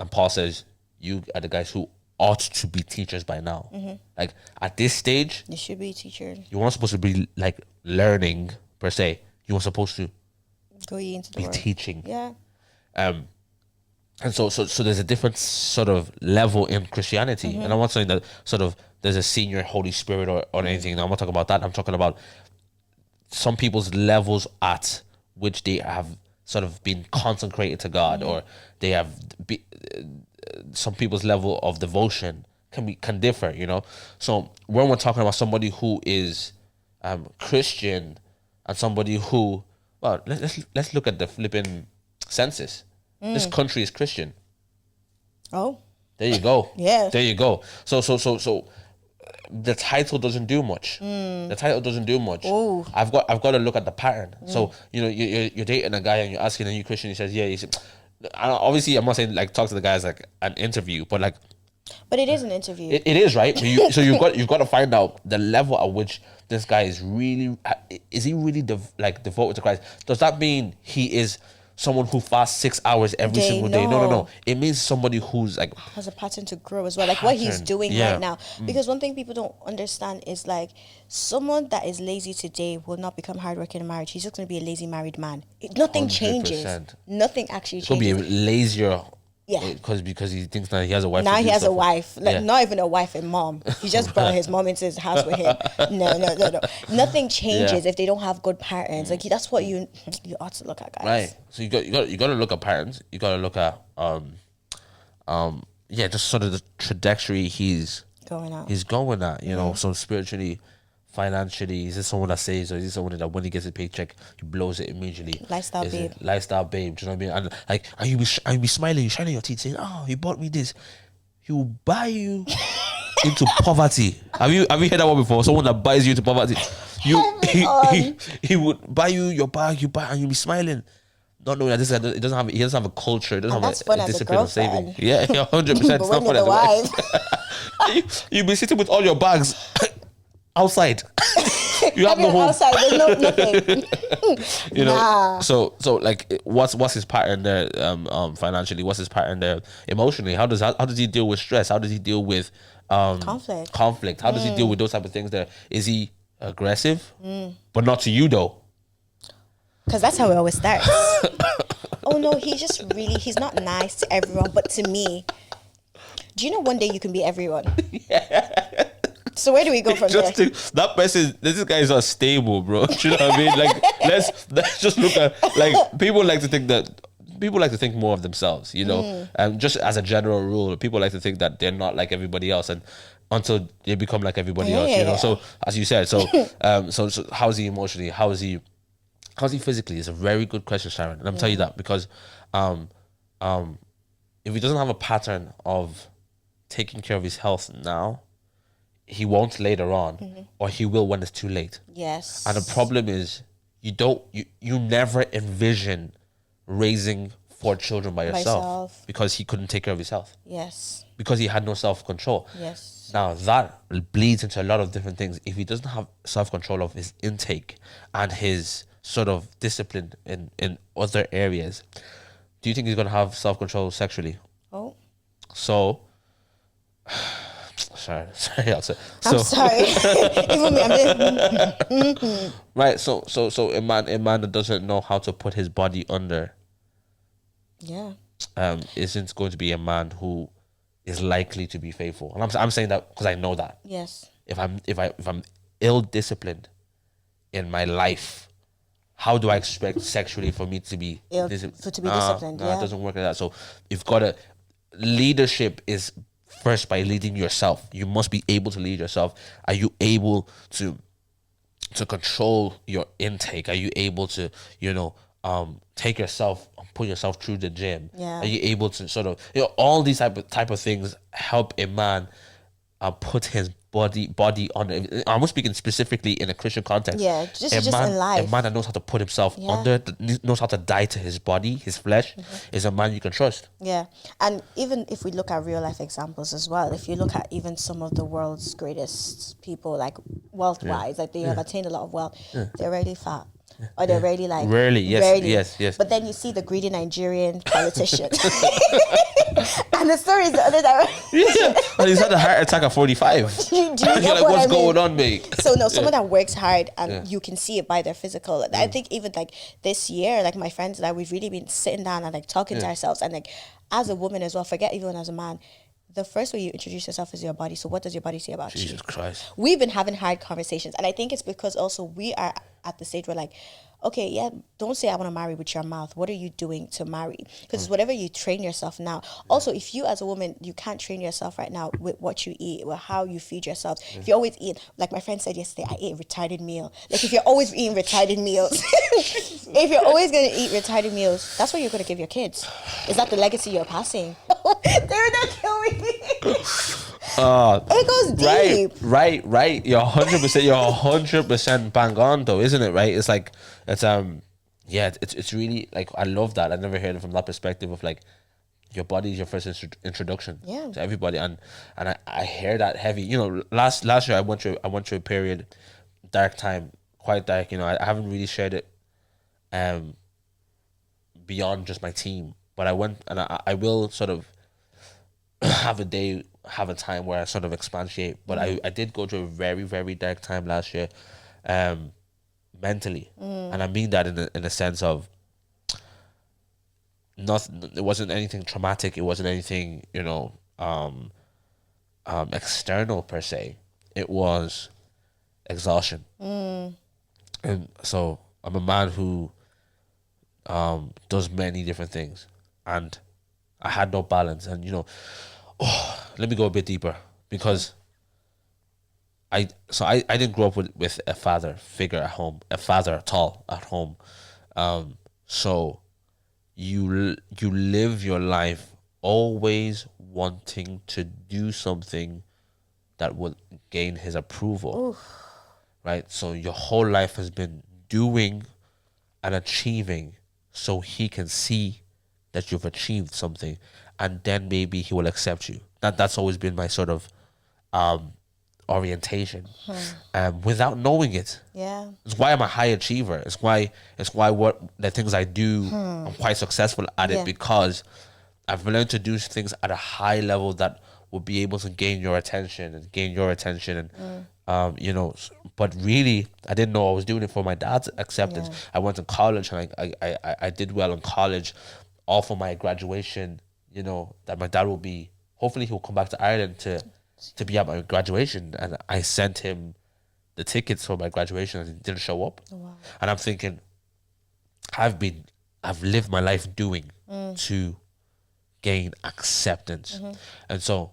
And Paul says, you are the guys who ought to be teachers by now. Mm-hmm. Like at this stage, you should be teachers. You weren't supposed to be like learning per se. You were supposed to go into the be world. Teaching. Yeah. And so there's a different sort of level in Christianity. And I'm not saying that sort of there's a senior Holy Spirit or anything. I'm not talking about that. I'm talking about some people's levels at which they have sort of been consecrated to God, or they have some people's level of devotion can differ, you know. So when we're talking about somebody who is Christian and somebody who, well, let's look at the flipping census. This country is Christian. Oh, there you go. Yeah, there you go. So the title doesn't do much. The title doesn't do much. Ooh. I've got to look at the pattern. So you know you're dating a guy and you're asking, are you Christian? He says, yeah. Obviously, I'm not saying like talk to the guy as like an interview, but like. But it is an interview. It is, right? So you've got to find out the level at which this guy is really devoted to Christ. Does that mean he is someone who fasts 6 hours every single day? No. It means somebody who's like has a pattern to grow as well, like what he's doing right now. Because one thing people don't understand is like someone that is lazy today will not become hardworking in marriage. He's just going to be a lazy married man. Nothing 100%. Changes. Nothing actually changes. He'll be lazier. Yeah, because he thinks that he has a wife. Now he has a wife, like not even a wife and mom. He just brought his mom into his house with him. No. Nothing changes if they don't have good patterns. Like that's what you ought to look at, guys. Right. So you got to look at patterns. You got to look at just sort of the trajectory he's going at. You know, so spiritually, financially, is this someone that saves, or is this someone that when he gets a paycheck he blows it immediately? Lifestyle babe. Do you know what I mean? And like, are you be smiling, you shining your teeth, saying, "Oh, he bought me this." He will buy you into poverty. Have you heard that one before? Someone that buys you into poverty. He would buy you your bag, and you'll be smiling, not knowing that this guy he doesn't have a culture, doesn't have a discipline of saving. Yeah, 100%. It's not fun as a wife. You'll be sitting with all your bags outside. You have no home. Outside, there's nothing. You know, so like, what's his pattern there? Financially, what's his pattern there? Emotionally, how does he deal with stress? How does he deal with conflict? How does he deal with those type of things? There is he aggressive, but not to you though, because that's how it always starts. Oh no, he's not nice to everyone, but to me. Do you know one day you can be everyone? Yeah. So where do we go from there? That person, this guy is not stable, bro. Do you know what I mean? Like, let's just look at, like, people like to think more of themselves, you know. Just as a general rule, people like to think that they're not like everybody else, and until they become like everybody else, you know. So as you said, so how's he emotionally? How's he physically? It's a very good question, Sharon, and I'm telling you that because if he doesn't have a pattern of taking care of his health now, he won't later on, or he will when it's too late. Yes. And the problem is you never envision raising 4 children by yourself because he couldn't take care of his health. Yes. Because he had no self-control. Yes. Now that bleeds into a lot of different things. If he doesn't have self-control of his intake and his sort of disciplined in other areas, do you think he's going to have self-control sexually? Oh. So, sorry. I'm sorry. Even me, I'm just, right. So a man that doesn't know how to put his body under, isn't going to be a man who is likely to be faithful. And I'm saying that because I know that. Yes. If I'm ill-disciplined in my life, how do I expect sexually for me to be disciplined? No, it doesn't work like that. So you've got to. Leadership is first by leading yourself. You must be able to lead yourself. Are you able to control your intake? Are you able to, take yourself, put yourself through the gym? Yeah. Are you able to sort of, all these type of things help a man put his body on it. I'm speaking specifically in a Christian context. Yeah, just in life. A man that knows how to put himself under, knows how to die to his body, his flesh, is a man you can trust. Yeah, and even if we look at real life examples as well, if you look at even some of the world's greatest people, like wealth-wise, like they have attained a lot of wealth, they're really fat. Or they're really like... Rarely, yes. But then you see the greedy Nigerian politician. And the story is the other direction. Yeah, and he's had a heart attack at 45. Do you You're like, what's going on, mate? So no, someone that works hard and you can see it by their physical. I think even like this year, like my friends and I, we've really been sitting down and like talking to ourselves. And like as a woman as well, forget even as a man, the first way you introduce yourself is your body. So what does your body say about you? Jesus Christ. We've been having hard conversations. And I think it's because also we are at the stage where like, okay, yeah, don't say I want to marry with your mouth. What are you doing to marry? Because whatever you train yourself now. Also, if you as a woman, you can't train yourself right now with what you eat, with how you feed yourself. If you're always eating, like my friend said yesterday, I ate a retarded meal. Like if you're always eating retarded meals, if you're always going to eat retarded meals, that's what you're going to give your kids. Is that the legacy you're passing? They're not killing me. It goes deep. Right. You're 100% bang on though, isn't it? Right? It's like it's really like I love that. I never heard it from that perspective of like your body is your first introduction to everybody, and I hear that heavy. Last year I went through a period, dark time, quite dark. I haven't really shared it beyond just my team, but I went and I will sort of have a time where I sort of expatiate, but I did go through a very, very dark time last year, mentally, and I mean that in a sense of nothing. It wasn't anything traumatic. It wasn't anything external per se. It was exhaustion, and so I'm a man who does many different things, and I had no balance, and let me go a bit deeper because I didn't grow up with a father figure at home, a father at all at home. So you live your life always wanting to do something that will gain his approval. Oof. Right? So your whole life has been doing and achieving so he can see that you've achieved something, and then maybe he will accept you. That's always been my sort of orientation, without knowing it. Yeah, it's why I'm a high achiever. It's why what the things I do, I'm quite successful at it, because I've learned to do things at a high level that will be able to gain your attention and but really I didn't know I was doing it for my dad's acceptance. I went to college and I did well in college, all for my graduation, that my dad will be, hopefully he'll come back to Ireland to be at my graduation, and I sent him the tickets for my graduation and he didn't show up. Oh, wow. And I'm thinking, I've lived my life doing to gain acceptance, and so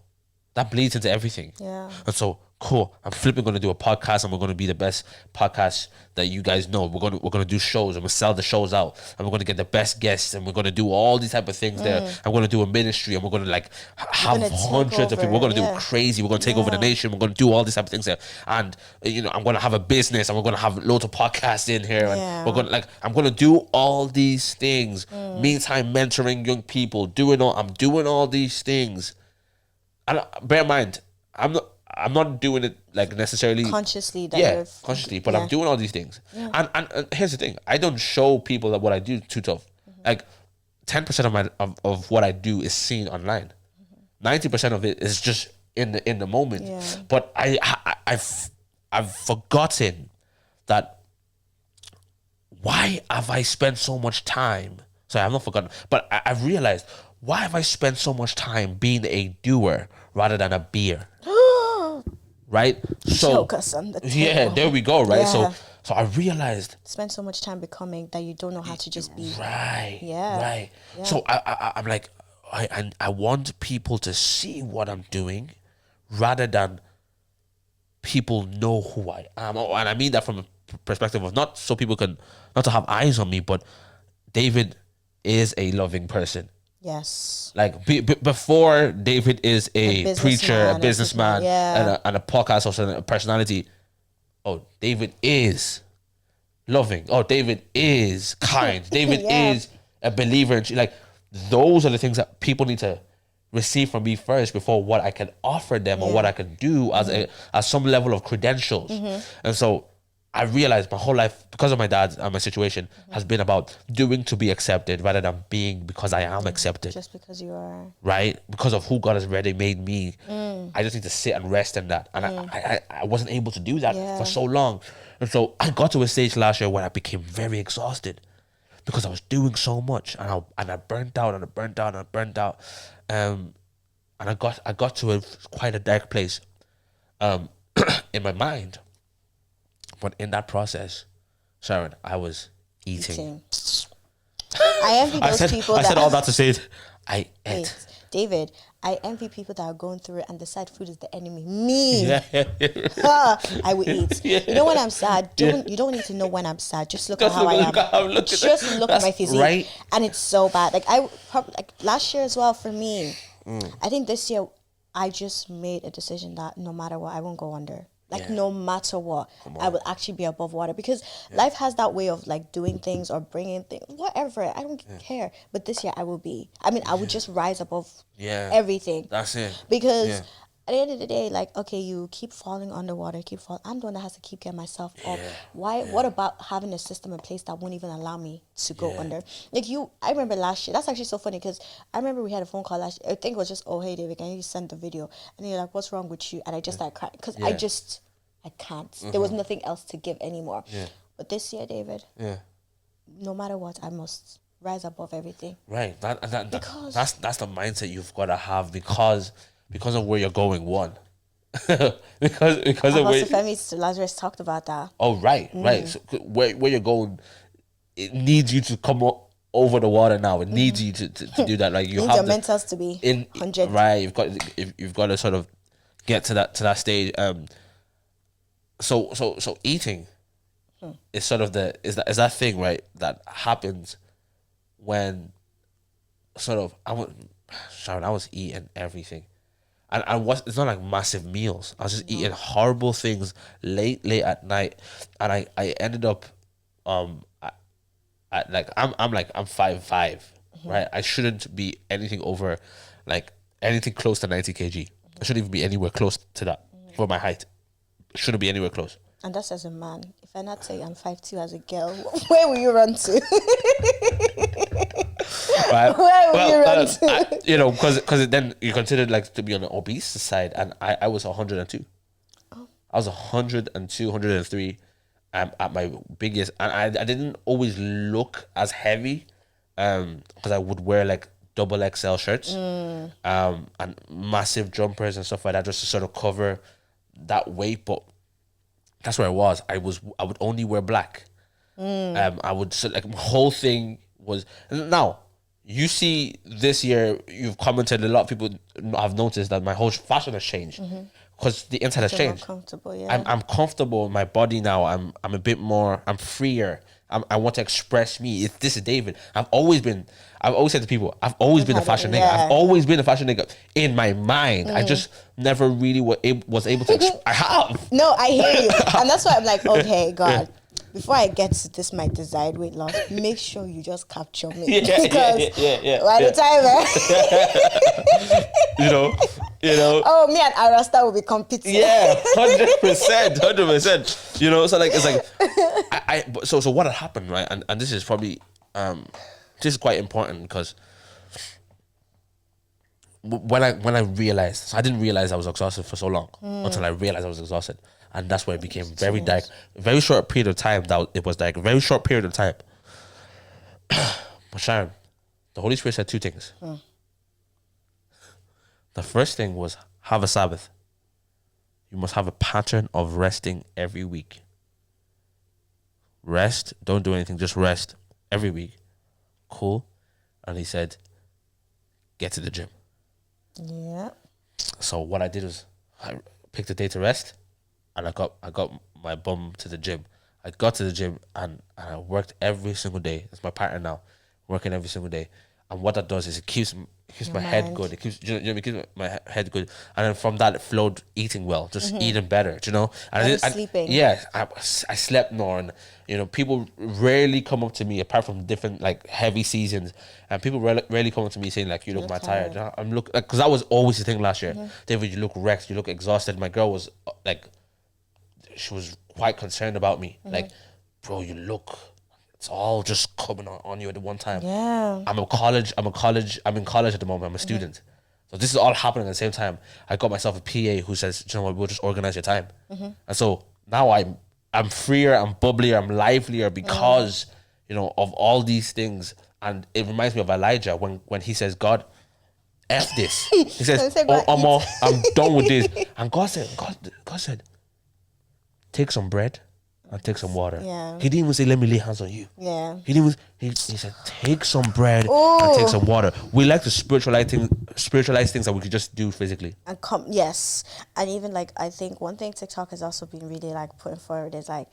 that bleeds into everything. And so cool, I'm flipping going to do a podcast, and we're going to be the best podcast that you guys know. We're going to do shows, and we'll sell the shows out, and we're going to get the best guests, and we're going to do all these type of things there. I'm going to do a ministry, and we're going to like have hundreds of people. We're going to do crazy. We're going to take over the nation. We're going to do all these type of things there, and I'm going to have a business, and we're going to have loads of podcasts in here, and we're going to I'm going to do all these things. Meantime, mentoring young people, I'm doing all these things, and bear in mind, I'm not doing it like necessarily consciously. Consciously, but I'm doing all these things. Yeah. And here's the thing: I don't show people that what I do too tough. Like 10% of what I do is seen online. 90% of it is just in the moment. Yeah. But I've forgotten that. Why have I spent so much time? Sorry, I've not forgotten, but I've realized, why have I spent so much time being a doer rather than a beer? Right? So choke us on the table. Yeah, there we go. Right. Yeah. So I realized, spend so much time becoming that you don't know how to just be. Right. Yeah. Right. Yeah. So I'm like, I want people to see what I'm doing rather than people know who I am. And I mean that from a perspective of not so people can, not to have eyes on me, but David is a loving person. Yes. Like before David is a preacher, a businessman, and a podcast host and a personality. Oh, David is loving. Oh, David is kind. David is a believer. Like, those are the things that people need to receive from me first before what I can offer them or what I can do as some level of credentials. And so I realized my whole life, because of my dad and my situation, has been about doing to be accepted rather than being because I am accepted. Just because you are. Right? Because of who God has already made me. I just need to sit and rest in that. And I wasn't able to do that for so long. And so I got to a stage last year where I became very exhausted because I was doing so much. And I burnt out and I burnt out and I burnt out. And I got to quite a dark place in my mind. But in that process, Sharon, I was eating. I envy those people. I said all that to say it. I ate. Wait, David, I envy people that are going through it and decide food is the enemy. Me. I would eat. You know when I'm sad? You don't need to know when I'm sad. Just look at how I am. Just look at my physique. Right? And it's so bad. Like last year as well for me. I think this year I just made a decision that no matter what, I won't go under. Like no matter what, I will actually be above water, because life has that way of like doing things or bringing things, whatever. I don't care. But this year I will be. I mean, I would just rise above everything. That's it. Because at the end of the day, like, okay, you keep falling underwater, I'm the one that has to keep getting myself up. Why? What about having a system in place that won't even allow me to go under? Like I remember last year, that's actually so funny, because I remember we had a phone call last year. I think it was just, oh, hey, David, can you send the video? And you're like, what's wrong with you? And I just started crying, because I can't. There was nothing else to give anymore. But this year, David, no matter what, I must rise above everything. Right. That's the mindset you've got to have, because of where you're going. One, because of where Femi Lazarus talked about that. Oh, right. So where you're going, it needs you to come over the water now. It needs you to do that. Like, you have your mentals to be in 100. Right. You've got to sort of get to that stage. So eating is sort of is that thing, right, that happens when sort of I was eating everything. And it's not like massive meals. I was just eating horrible things late at night, and I ended up I'm 5'5", right? I shouldn't be anything over, like, anything close to 90 kg. I shouldn't even be anywhere close to that for my height. Shouldn't be anywhere close. And that's as a man. If I not say I'm 5'2" as a girl, where will you run to? Right. Where will you run to? Because then you're considered like to be on the obese side, and I was 102. Oh. I was 102, 103 at my biggest, and I didn't always look as heavy, because I would wear like double XL shirts, and massive jumpers and stuff like that, just to sort of cover that weight. But that's where I was. I would only wear black. I would, like, my whole thing was. Now you see, this year you've commented, a lot of people have noticed that my whole fashion has changed, because the inside has changed. Comfortable, I'm comfortable in my body now. I'm a bit more. I'm freer. I want to express me. This is David. I've always said to people, I've always been a fashion nigga. I've always been a fashion nigga in my mind. I just never really was able to. I have. No, I hear you. And that's why I'm like, okay, God, before I get to this, my desired weight loss, make sure you just capture me. Because by the time, You know. Oh, me and Arasta will be competing. Yeah, 100%. You know, so like it's like so what had happened, right? And this is probably this is quite important because when I realized, so I didn't realize I was exhausted for so long until I realized I was exhausted, and that's where it became very dark. Very short period of time that it was like a very short period of time. But Sharon, the Holy Spirit said two things. The first thing was have a Sabbath. You must have a pattern of resting every week. Rest, don't do anything, just rest every week. Cool. And he said, get to the gym. Yeah. So what I did was I picked a day to rest, and I got my bum to the gym. I got to the gym and I worked every single day. It's my partner now, working every single day. And what that does is it keeps my head good. It keeps it keeps my head good. And then from that it flowed eating well, just eating better, you know. And sleeping. Yeah, I slept more, and you know, people rarely come up to me apart from different like heavy seasons, and people rarely come up to me saying like, you look mad tired. You know? I'm look like, because that was always the thing last year. David, you look wrecked, you look exhausted. My girl was like, she was quite concerned about me. Like, bro, you look. It's all just coming on you at the one time. Yeah. I'm in college at the moment. I'm a student. So this is all happening at the same time. I got myself a PA who says, you know what, we'll just organize your time. And so now I'm freer, I'm bubblier, I'm livelier because, you know, of all these things. And it reminds me of Elijah when he says, God, F this. He says, I'm done with this. And God said, take some bread and take some water. Yeah. He didn't even say, let me lay hands on you. Yeah. He didn't. He said, take some bread and take some water. We like to spiritualize things that we could just do physically. And yes. And even like, I think one thing TikTok has also been really like putting forward is like,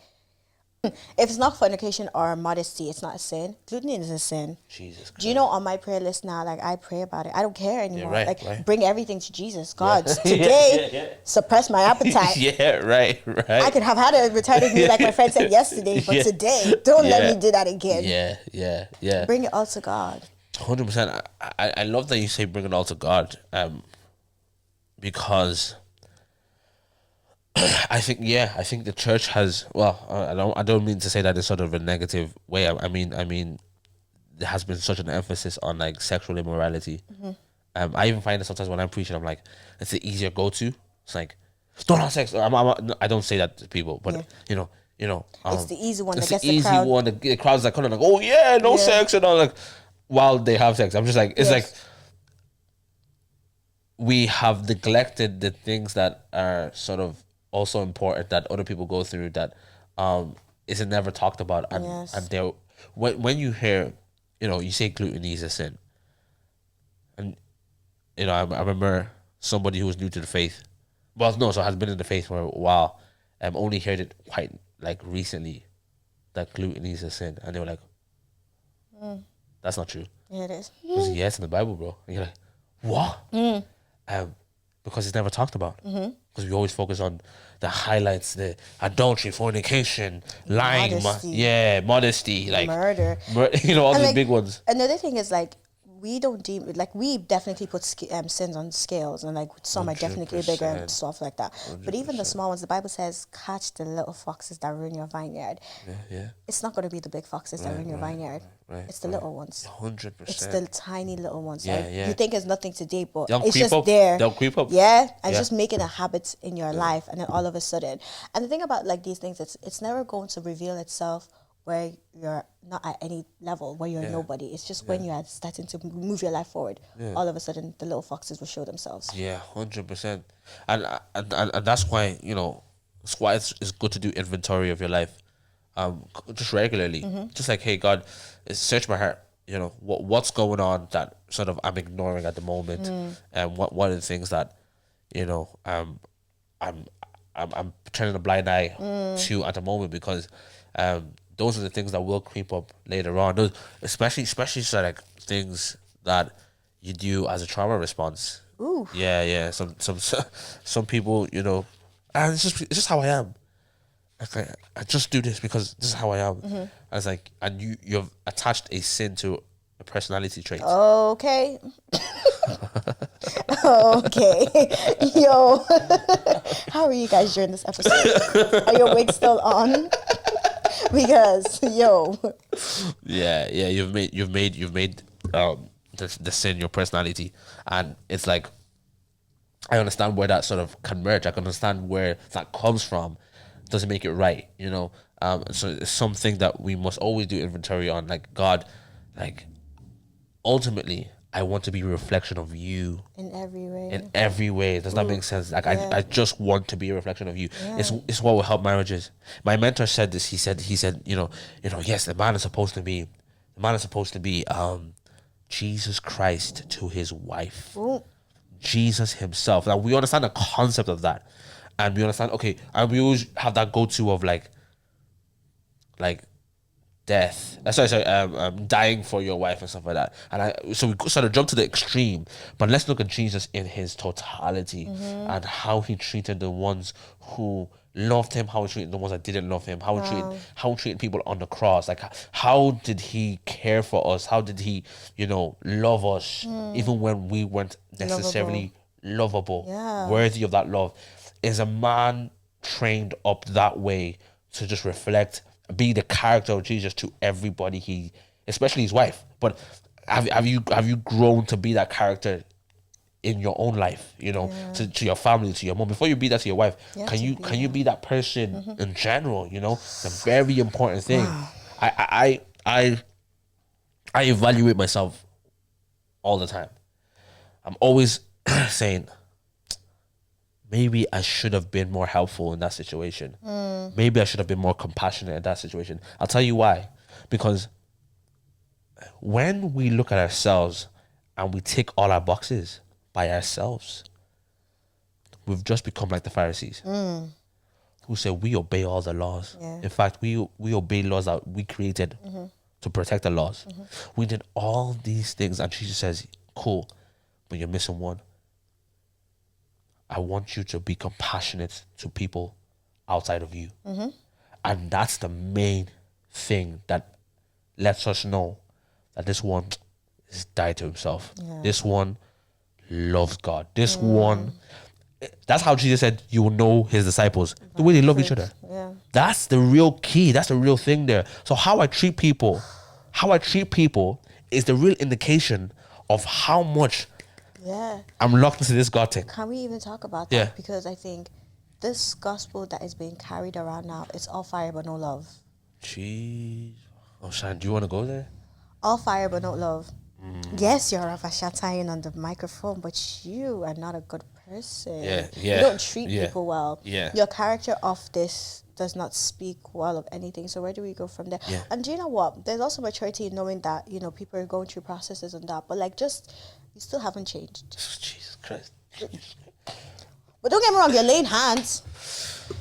if it's not fornication or modesty, it's not a sin. Gluttony is a sin. Jesus Christ. Do you know on my prayer list now, like I pray about it. I don't care anymore. Yeah, right. Bring everything to Jesus. God, today, suppress my appetite. Yeah, right. I could have had a retarded meal like my friend said yesterday, but today, don't let me do that again. Yeah. Bring it all to God. 100%. I love that you say bring it all to God, because I think the church has, well, I don't mean to say that in sort of a negative way. I mean there has been such an emphasis on like sexual immorality. I even find that sometimes when I'm preaching, I'm like, it's the easier go to. It's like, don't have sex. I don't say that to people, but you know, it's the easy one. It's that the gets easy crowd. one. The crowd's like, kind of like, oh yeah, no sex and all, like, while they have sex. I'm just like, it's like we have neglected the things that are sort of also important that other people go through that isn't never talked about, and they when you hear, you know, you say gluttony is a sin, and you know, I remember somebody who was new to the faith, has been in the faith for a while, only heard it quite like recently that gluttony is a sin, and they were like, that's not true. Yeah, it is. It's in the Bible, bro. And you're like, what? Because it's never talked about. Because we always focus on the highlights, the adultery, fornication, lying, modesty, like murder. You know, all the like, big ones. Another thing is like, we don't deem like, we definitely put sins on scales, and like some are definitely bigger and stuff like that. 100%. But even the small ones, the Bible says, catch the little foxes that ruin your vineyard. It's not going to be the big foxes that ruin your vineyard. It's the little ones. 100%. It's the tiny little ones. Yeah, like, you think it's nothing today, but They'll it's just up. there. They'll creep up. Yeah, and just making a habit in your life, and then all of a sudden. And the thing about like these things, it's never going to reveal itself where you're not at any level, where you're nobody. It's just when you are starting to move your life forward, all of a sudden the little foxes will show themselves. 100%. And that's why, you know, it's why it's good to do inventory of your life, just regularly. Just like, hey God, search my heart. You know, what's going on that sort of I'm ignoring at the moment, and what are the things that, you know, I'm turning a blind eye to at the moment, because those are the things that will creep up later on. Those, especially sort of like things that you do as a trauma response. Ooh. Yeah. Some people, you know, and it's just how I am. Okay, I just do this because this is how I am. And it's like, and you've attached a sin to a personality trait. Okay. Okay. Yo. How are you guys during this episode? Are your wigs still on? Because Yeah, you've made the sin your personality, and it's like I understand where that sort of can merge. I can understand where that comes from. Doesn't make it right, so it's something that we must always do inventory on. Like, God, like, ultimately I want to be a reflection of you in every way. Does that make sense? Like, I just want to be a reflection of you. It's what will help marriages. My mentor said this. He said yes, the man is supposed to be Jesus Christ to his wife. Ooh. Jesus himself. Now we understand the concept of that, and we understand, okay, and we always have that go-to of like death. Dying for your wife and stuff like that. And so we sort of jump to the extreme, but let's look at Jesus in his totality and how he treated the ones who loved him, how he treated the ones that didn't love him, how he treated people on the cross. Like, how did he care for us? How did he, love us even when we weren't necessarily lovable, worthy of that love? Is a man trained up that way to just reflect, be the character of Jesus to everybody, especially his wife? But have you grown to be that character in your own life, to your family, to your mom? Before you be that to your wife, can you be that person in general? It's a very important thing. Wow. I evaluate myself all the time. I'm always saying, maybe I should have been more helpful in that situation. Maybe I should have been more compassionate in that situation. I'll tell you why. Because when we look at ourselves and we tick all our boxes by ourselves, we've just become like the Pharisees, who say we obey all the laws. In fact, we obey laws that we created to protect the laws. We did all these things, and Jesus says, cool, but you're missing one. I want you to be compassionate to people outside of you. And that's the main thing that lets us know that this one is died to himself. This one loves God. This one, that's how Jesus said you will know his disciples, the way they love each other. That's the real key. That's the real thing there. So how I treat people is the real indication of how much I'm locked into this God thing. Can we even talk about that? Because I think this gospel that is being carried around now, it's all fire but no love. Jeez. Oh, Shan, do you want to go there? All fire but no love. Yes, you're a Shatayan on the microphone, but you are not a good person. You don't treat people well. Your character of this does not speak well of anything. So where do we go from there? And do you know what? There's also maturity in knowing that, people are going through processes and that, but you still haven't changed. Jesus Christ. But don't get me wrong, you're laying hands.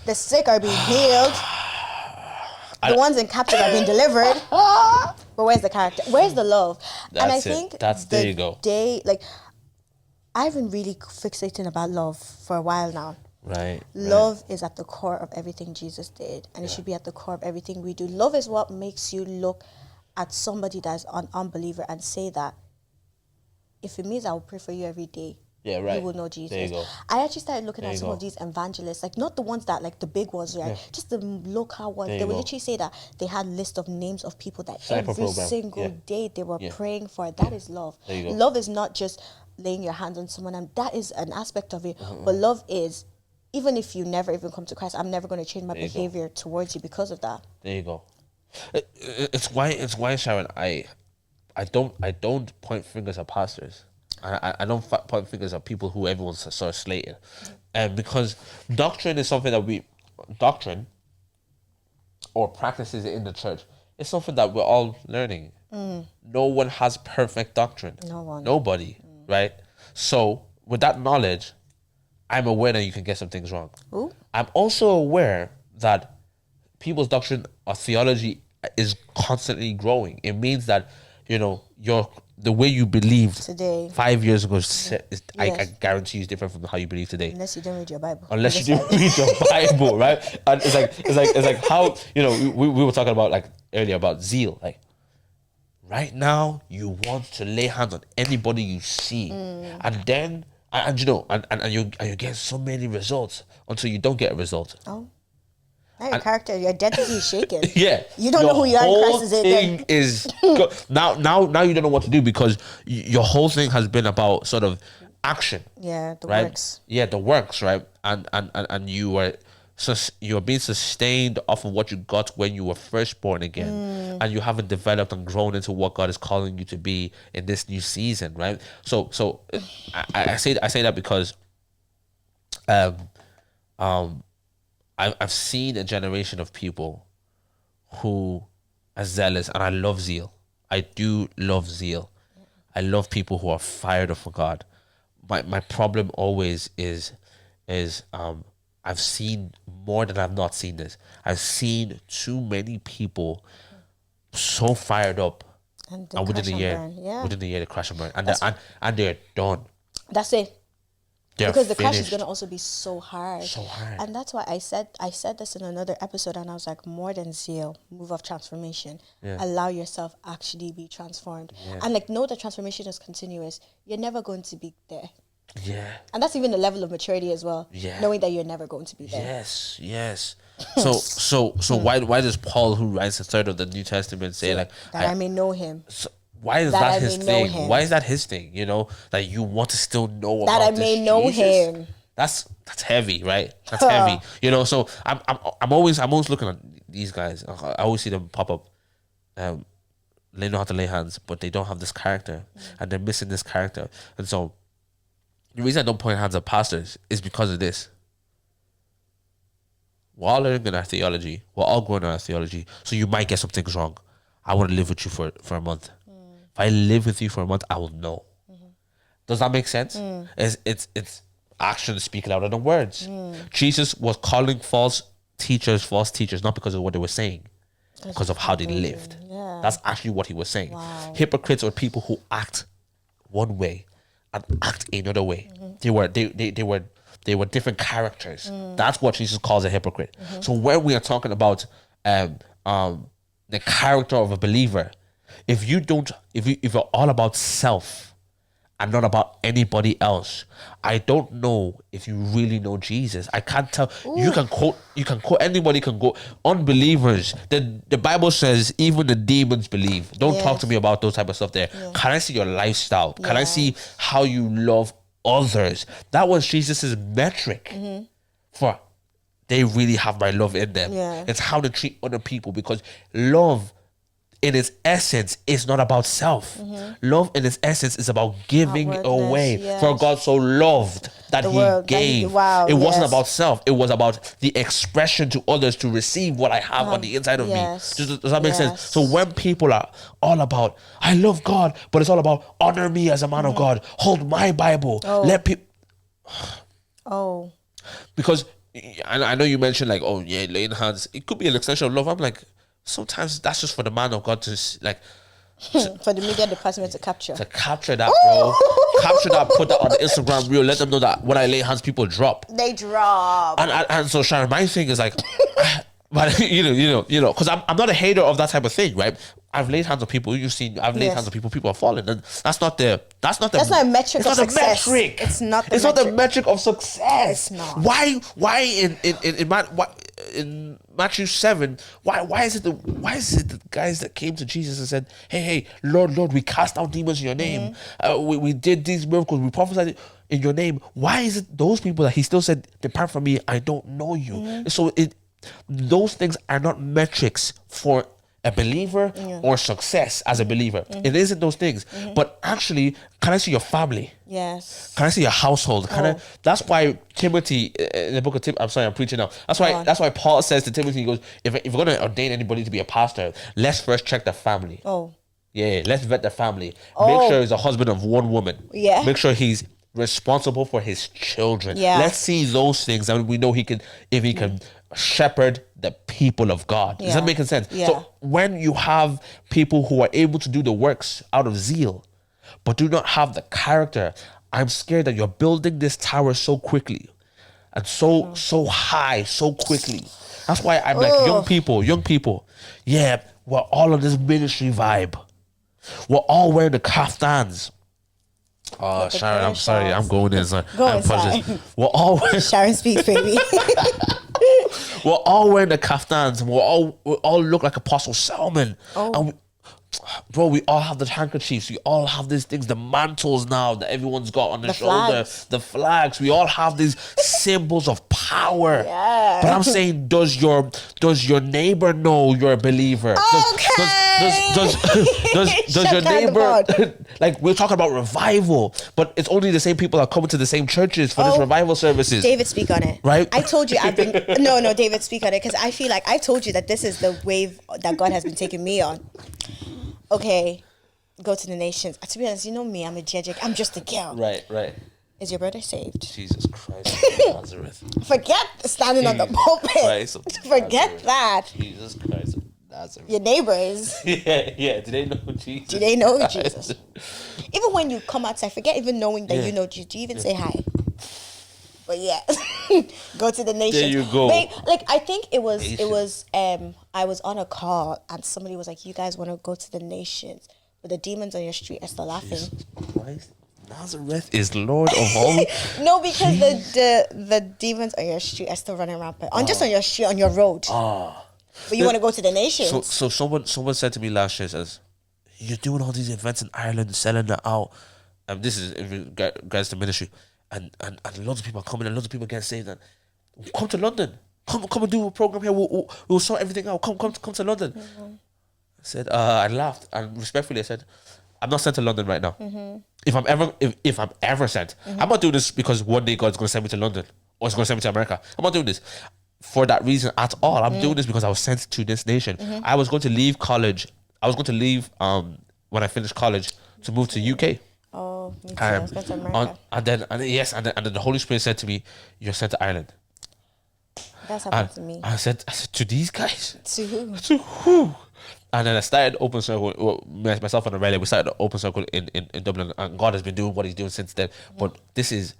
The sick are being healed. The ones in captive are being delivered. But where's the character? Where's the love? And I think there you go. I've been really fixating about love for a while now. Right. Love is at the core of everything Jesus did, and it should be at the core of everything we do. Love is what makes you look at somebody that's an unbeliever and say that if it means I will pray for you every day, you will know Jesus. There you go. I actually started looking at some of these evangelists, like not the ones that, like the big ones, right? Just the local ones. They would literally say that they had list of names of people that every single day they were praying for. That is love. Love is not just laying your hands on someone, and that is an aspect of it. But love is, even if you never even come to Christ, I'm never going to change my behavior towards you because of that. There you go. It's why Sharon, I don't point fingers at pastors. I don't point fingers at people who everyone's sort of slating. And because doctrine is something that doctrine or practices in the church, it's something that we're all learning. No one has perfect doctrine. No one. Nobody, right? So with that knowledge, I'm aware that you can get some things wrong. Ooh. I'm also aware that people's doctrine or theology is constantly growing. It means that, the way you believed today 5 years ago, I guarantee you is different from how you believe today. Unless you don't read your Bible. Unless you don't read your Bible, right? And it's like how, we were talking about like earlier about zeal. Like right now, you want to lay hands on anybody you see. And then And you know, and you get so many results until you don't get a result. Oh. Now your character, your identity is shaken. Yeah, you don't know who you are in Christ. Now you don't know what to do because your whole thing has been about sort of action. Yeah, the right? works. Yeah, the works, right? And you were being sustained off of what you got when you were first born again, and you haven't developed and grown into what God is calling you to be in this new season, right? So I say that because I've seen a generation of people who are zealous, and I love zeal. I do love zeal. I love people who are fired up for God. My problem always is I've seen more than I've not seen this. I've seen too many people so fired up, and within a year they crash and burn, and they're done. That's it. Because the crash is going to also be so hard. And that's why I said this in another episode, and I was like, more than zeal, move of transformation. Yeah. Allow yourself actually be transformed. Yeah. And like, know that transformation is continuous. You're never going to be there. Yeah. And that's even the level of maturity as well. Yeah. Knowing that you're never going to be there. Yes. So why does Paul, who writes a third of the New Testament, say that I may know him? Why is that his thing? Why is that his thing? You know, that you want to still know that about I may know him. That's heavy, right? That's heavy. You know, so I'm always looking at these guys. I always see them pop up. They know how to lay hands, but they don't have this character, and they're missing this character. And so the reason I don't point hands at pastors is because of this. We're all learning in our theology. We're all growing in our theology. So you might get some things wrong. I want to live with you for a month. If I live with you for a month, I will know. Does that make sense? It's actions speak louder than words. Jesus was calling false teachers, not because of what they were saying, because of how they lived. Yeah. That's actually what he was saying. Wow. Hypocrites are people who act one way and act another way. They were different characters. That's what Jesus calls a hypocrite. So when we are talking about the character of a believer, if you're all about self and not about anybody else, I don't know if you really know Jesus. I can't tell. Ooh. You can quote, anybody can go. Unbelievers, the Bible says even the demons believe. Don't talk to me about those type of stuff there. Yeah. Can I see your lifestyle? Can I see how you love others? That was Jesus's metric for they really have my love in them. Yeah. It's how to treat other people, because love in its essence is not about self. Love in its essence is about giving away. Yes. For God so loved that he gave. It wasn't about self. It was about the expression to others to receive what I have on the inside of me. Does that make sense? So when people are all about, I love God, but it's all about honor me as a man of God, hold my Bible, let people... Because, and I know you mentioned like, laying hands, it could be an extension of love. I'm like, sometimes that's just for the man of God to like for the media department to capture that, bro. Capture that, put that on the Instagram reel, let them know that when I lay hands, people drop. They drop. And so Sharon, my thing is like, but you know, because I'm not a hater of that type of thing, right? I've laid hands on people. You've seen I've laid hands on people. People are falling, and that's not a metric of success. It's not the metric of success. It's not. Why in Matthew 7? Why is it the guys that came to Jesus and said, Hey, Lord, we cast out demons in your name. We did these miracles. We prophesied in your name. Why is it those people that he still said, depart from me, I don't know you? So those things are not metrics for a believer or success as a believer. It isn't those things. But actually, can I see your family? Yes. Can I see your household? That's why Timothy, in the book of Timothy, I'm sorry, I'm preaching now. That's why Paul says to Timothy, he goes, if we're going to ordain anybody to be a pastor, let's first check the family. Yeah, let's vet the family. Make sure he's a husband of one woman. Yeah. Make sure he's responsible for his children. Yeah. Let's see those things, and we know if he can shepherd the people of God. Does that make sense? Yeah. So when you have people who are able to do the works out of zeal, but do not have the character, I'm scared that you're building this tower so quickly and so high so quickly. That's why I'm like, young people, yeah, we're all on this ministry vibe. We're all wearing the kaftans. Oh, Sharon, I'm sorry. I'm going inside. Go inside. We're all Sharon speaks, baby. we're all wearing the kaftans. We all look like Apostle Salmon. Oh. And bro, we all have the handkerchiefs. We all have these things, the mantles now that everyone's got on the shoulder, the flags. We all have these symbols of power. Yeah. But I'm saying, does your neighbor know you're a believer? Okay. Does your neighbor like, we're talking about revival, but it's only the same people that come to the same churches for this revival services. David, speak on it. Right? I told you I've been no, David, speak on it, because I feel like I told you that this is the wave that God has been taking me on. Okay, go to the nations. To be honest, you know me, I'm a judge. I'm just a girl. Right. Is your brother saved? Jesus Christ of Nazareth. Forget standing on the pulpit. Forget that. Jesus Christ of Nazareth. Your neighbors. Yeah. Do they know Jesus? Do they know Jesus? Even when you come outside, forget even knowing that you know Jesus. Do you even say hi? But yeah, go to the nation. There you go. Like I think it was I was on a call and somebody was like, "You guys want to go to the nations, but the demons on your street are still laughing." Jesus Christ, Nazareth is Lord of all. No, because the demons on your street are still running rampant. Just on your street, on your road. But you want to go to the nations. So someone said to me last year, says, "You're doing all these events in Ireland, selling it out." This is in regards to ministry. And loads of people are coming and loads of people get saved. And come to London. Come and do a program here. We'll sort everything out. Come to London. Mm-hmm. I said, I laughed and respectfully I said, I'm not sent to London right now. Mm-hmm. If I'm ever sent, I'm not doing this because one day God's going to send me to London or He's going to send me to America. I'm not doing this for that reason at all. I'm doing this because I was sent to this nation. Mm-hmm. I was going to leave college. I was going to leave when I finished college to move to UK. Oh, me too. I was going to America. And then the Holy Spirit said to me, "You're sent to Ireland." That's happened to me. I said to these guys. To who? To who? And then I started Open Circle. Well, myself and Aurelia, we started Open Circle in Dublin, and God has been doing what He's doing since then. But this is,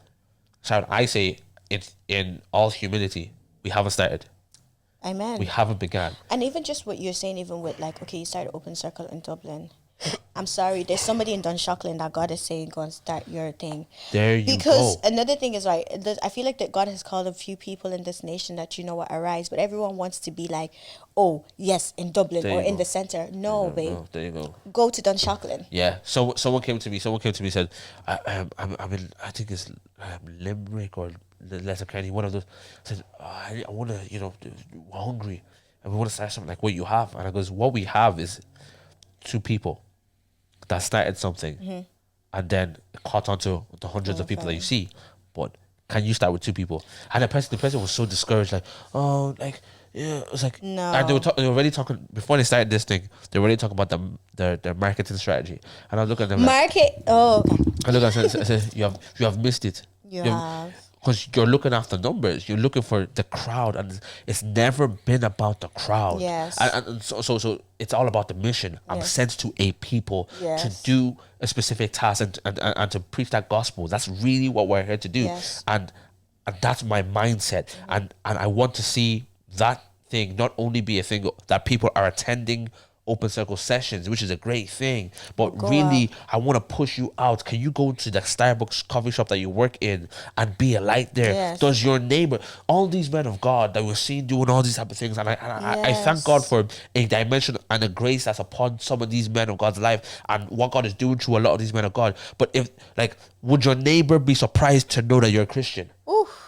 Sharon, I say it in all humility, we haven't started. Amen. We haven't begun. And even just what you're saying, even with like, okay, you started Open Circle in Dublin. I'm sorry, there's somebody in Dunshaughlin that God is saying, go and start your thing. There you because go. Another thing is, right, I feel like that God has called a few people in this nation that, you know what, arise, but everyone wants to be like, oh, yes, in Dublin or in the center. No, babe. No, there you go. Go to Dunshaughlin. Yeah. So someone came to me and said, I'm in, I think it's Limerick or Letterkenny, one of those. I said, I want to, we're hungry and we want to start something like what you have. And I goes, what we have is 2 people that started something and then caught on to the hundreds of people that you see. But can you start with 2 people? And the person was so discouraged, like, oh, like, yeah, it was like, no. And they were already talking, before they started this thing, they were already talking about their marketing strategy. And I was looking at them okay. I looked at them and I said, you have missed it. You have. Because you're looking after numbers, you're looking for the crowd, and it's never been about the crowd. Yes. And so it's all about the mission. I'm sent to a people to do a specific task and to preach that gospel. That's really what we're here to do. Yes. And that's my mindset. And I want to see that thing not only be a thing that people are attending Open Circle sessions, which is a great thing, but really I want to push you out. Can you go to the Starbucks coffee shop that you work in and be a light there? Yes. Does your neighbor, all these men of God that we're seeing doing all these type of things, and I thank God for a dimension and a grace that's upon some of these men of God's life and what God is doing through a lot of these men of God. But if, like, would your neighbor be surprised to know that you're a Christian? Oof.